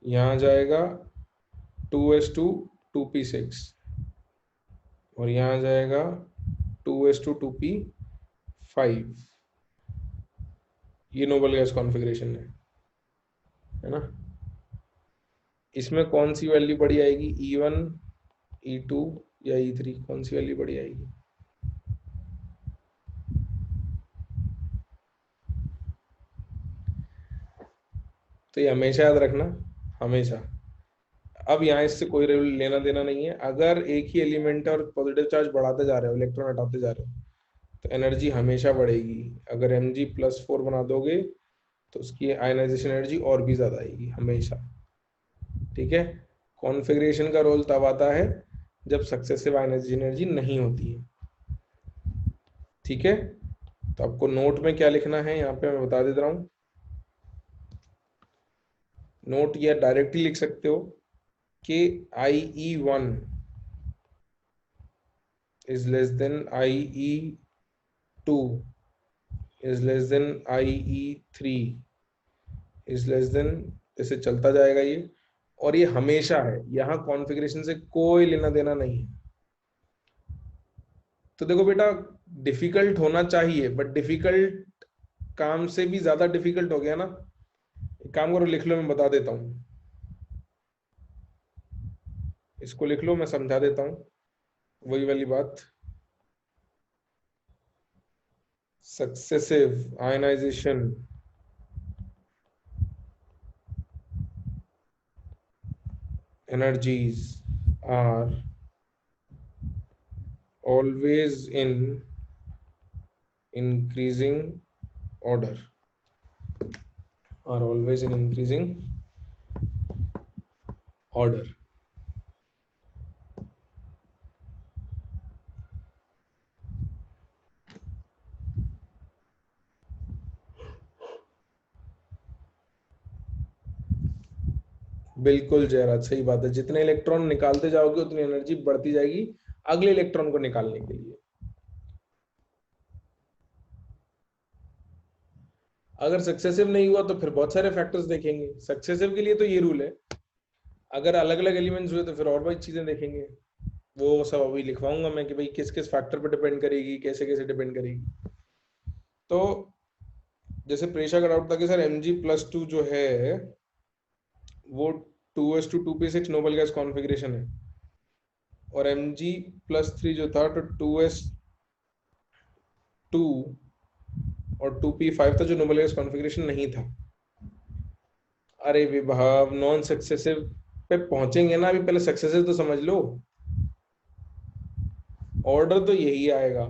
Speaker 1: यहाँ जाएगा 2s2 2p6 और यहाँ जाएगा 2s2 2p5। ये नोबल गैस कॉन्फ़िगरेशन है ना? इसमें कौन सी वैल्यू बड़ी आएगी? E1 E2 या E3, कौन सी वैल्यू बड़ी आएगी? तो ये हमेशा याद रखना, हमेशा। अब यहाँ इससे कोई लेना देना नहीं है। अगर एक ही एलिमेंट है और पॉजिटिव चार्ज बढ़ाते जा रहे हो, इलेक्ट्रॉन हटाते जा रहे हो, तो एनर्जी हमेशा बढ़ेगी। अगर Mg+4 बना दोगे तो उसकी आयनाइजेशन एनर्जी और भी ज्यादा आएगी हमेशा। ठीक है? कॉन्फ़िगरेशन का रोल तब आता है जब सक्सेसिव आयनाइजेशन एनर्जी नहीं होती है। ठीक है? तो आपको नोट में क्या लिखना है यहाँ पे मैं बता देता रहा हूँ। नोट या डायरेक्टली लिख सकते हो कि IE1 is less than IE2 is less than IE3 is less than, ऐसे चलता जाएगा ये, और ये हमेशा है, यहाँ कॉन्फ़िगरेशन से कोई लेना देना नहीं है। तो देखो बेटा, डिफिकल्ट होना चाहिए, बट डिफिकल्ट काम से भी ज्यादा डिफिकल्ट हो गया ना। एक काम करो, लिख लो, मैं बता देता हूँ। इसको लिख लो, मैं समझा देता हूँ वही वाली बात। Successive ionisation energies are always in increasing order, are always in increasing order। बिल्कुल जयराज, सही बात है। जितने इलेक्ट्रॉन निकालते जाओगे उतनी एनर्जी बढ़ती जाएगी अगले इलेक्ट्रॉन को निकालने के लिए। अगर सक्सेसिव नहीं हुआ तो फिर बहुत सारे फैक्टर्स देखेंगे। सक्सेसिव के लिए तो ये रूल है, अगर अलग अलग एलिमेंट्स हुए तो फिर और भी चीजें देखेंगे। वो सब अभी लिखवाऊंगा मैं कि भाई किस किस फैक्टर पर डिपेंड करेगी, कैसे कैसे डिपेंड करेगी। तो जैसे प्रेशा का डाउट था कि सर Mg+2 जो है वो 2s2 2p6 noble gas configuration है, और Mg+3 जो था तो 2s2 और 2p5 था जो नोबल गैस कॉन्फ़िगरेशन नहीं था। अरे विभाव, नॉन सक्सेसिव पे पहुंचेंगे ना, अभी पहले सक्सेसिव तो समझ लो। ऑर्डर तो यही आएगा।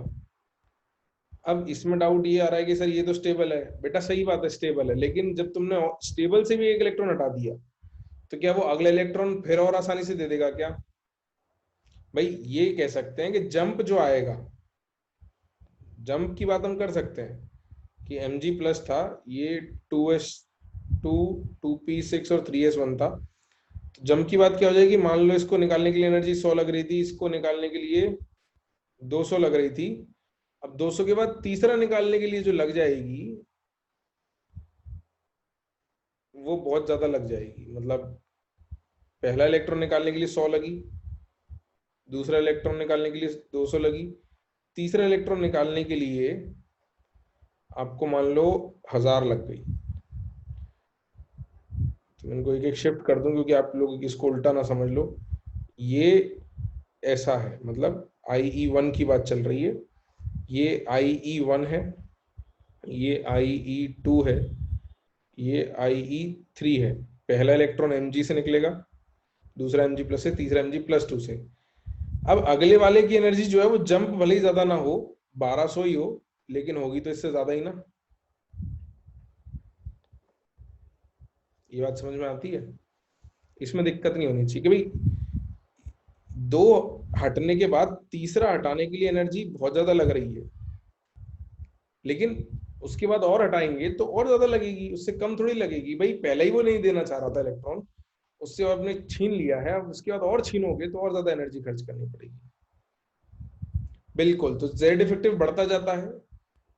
Speaker 1: अब इसमें डाउट ये आ रहा है कि सर ये तो स्टेबल है। बेटा सही बात है, स्टेबल है, लेकिन जब तुमने स्टेबल से भी एक इलेक्ट्रॉन हटा दिया तो क्या वो अगला इलेक्ट्रॉन फिर और आसानी से दे देगा क्या? भाई ये कह सकते हैं कि जंप जो आएगा, जंप की बात हम कर सकते हैं कि Mg+ था, ये 2s2 2p6 और 3s1 था, तो जंप की बात क्या हो जाएगी, मान लो इसको निकालने के लिए एनर्जी 100 लग रही थी, इसको निकालने के लिए 200 लग रही थी। अब 200 के बाद तीसरा निकालने के लिए जो लग जाएगी वो बहुत ज्यादा लग जाएगी। मतलब पहला इलेक्ट्रॉन निकालने के लिए 100 लगी, दूसरा इलेक्ट्रॉन निकालने के लिए 200 लगी, तीसरा इलेक्ट्रॉन निकालने के लिए आपको मान लो 1000 लग गई। तो मैं इनको एक एक शिफ्ट कर दूं क्योंकि आप लोग इसको उल्टा ना समझ लो। ये ऐसा है, मतलब IE1 की बात चल रही है, ये IE1 है, ये IE2 है, ये IE3 है। पहला इलेक्ट्रॉन Mg से निकलेगा, दूसरा Mg प्लस से, तीसरा Mg+2 से। अब अगले वाले की एनर्जी जो है वो जंप भले ही ज्यादा ना हो, 1200 ही हो, लेकिन होगी तो इससे ज्यादा ही ना। ये बात समझ में आती है? इसमें दिक्कत नहीं होनी चाहिए कि भाई दो हटने के बाद तीसरा हटाने के लिए एनर्जी बहुत ज्यादा लग रही है, लेकिन उसके बाद और हटाएंगे तो और ज्यादा लगेगी, उससे कम थोड़ी लगेगी। भाई पहले ही वो नहीं देना चाह रहा था इलेक्ट्रॉन, उससे आपने छीन लिया है, अब उसके बाद और छीनोगे तो और ज्यादा एनर्जी खर्च करनी पड़ेगी। बिल्कुल, तो जेड इफेक्टिव बढ़ता जाता है,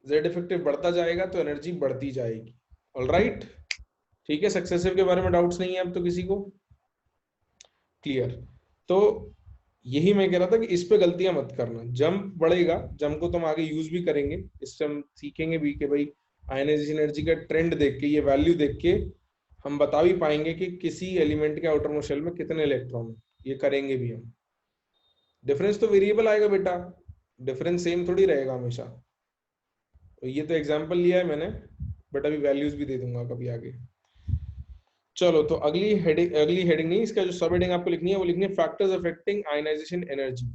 Speaker 1: जेड इफेक्टिव बढ़ता जाएगा तो एनर्जी बढ़ती जाएगी। ऑलराइट, ठीक है। सक्सेसिव के बारे में डाउट्स नहीं है अब तो किसी को? क्लियर। तो यही मैं कह रहा था कि इस पे गलतियां मत करना। जंप बढ़ेगा, जंप को तो हम आगे यूज भी करेंगे, इससे हम सीखेंगे भी कि भाई आयनाइजेशन एनर्जी का ट्रेंड देख के, ये वैल्यू देख के हम बता भी पाएंगे कि किसी एलिमेंट के आउटर मोस्ट शेल में कितने इलेक्ट्रॉन है। ये करेंगे भी हम। डिफरेंस तो वेरिएबल आएगा बेटा, डिफरेंस सेम थोड़ी रहेगा हमेशा। तो ये तो एग्जांपल लिया है मैंने, बट अभी वैल्यूज भी दे दूंगा कभी आगे। चलो, तो अगली हेडिंग नहीं, इसका जो सब हेडिंग आपको लिखनी है वो लिखनी है फैक्टर्स अफेक्टिंग आयनाइजेशन एनर्जी।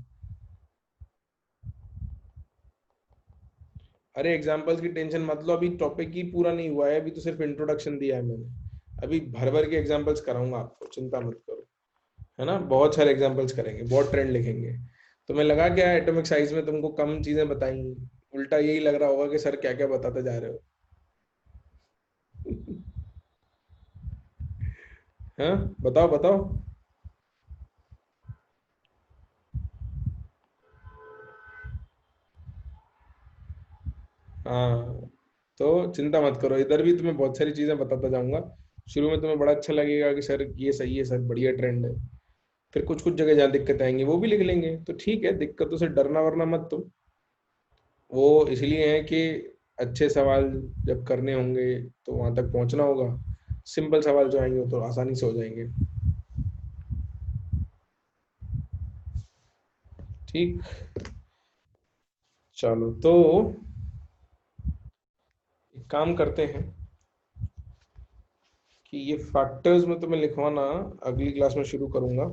Speaker 1: अरे एग्जांपल्स की टेंशन मत लो, अभी टॉपिक ही पूरा नहीं हुआ है, अभी तो सिर्फ इंट्रोडक्शन दिया है मैंने। अभी भर भर के एग्जांपल्स कराऊंगा आपको, चिंता मत करो, है ना। बहुत सारे एग्जांपल्स करेंगे, बहुत ट्रेंड लिखेंगे। तो मैं लगा क्या एटॉमिक साइज में तुमको कम चीजें बताई, उल्टा यही लग रहा होगा कि सर क्या क्या बताते जा रहे हो। हाँ, बताओ बताओ। हाँ, तो चिंता मत करो, इधर भी तुम्हें बहुत सारी चीजें बताता जाऊंगा। शुरू में तुम्हें बड़ा अच्छा लगेगा कि सर ये सही है, सर बढ़िया ट्रेंड है। फिर कुछ कुछ जगह जहाँ दिक्कत आएंगी वो भी लिख लेंगे, तो ठीक है, दिक्कतों से डरना वरना मत तुम। वो इसलिए है कि अच्छे सवाल जब करने होंगे तो वहां तक पहुंचना होगा। सिंपल सवाल जो आएंगे वो तो आसानी से हो जाएंगे। ठीक, चलो तो एक काम करते हैं कि ये फैक्टर्स में तुम्हें लिखवाना अगली क्लास में शुरू करूंगा।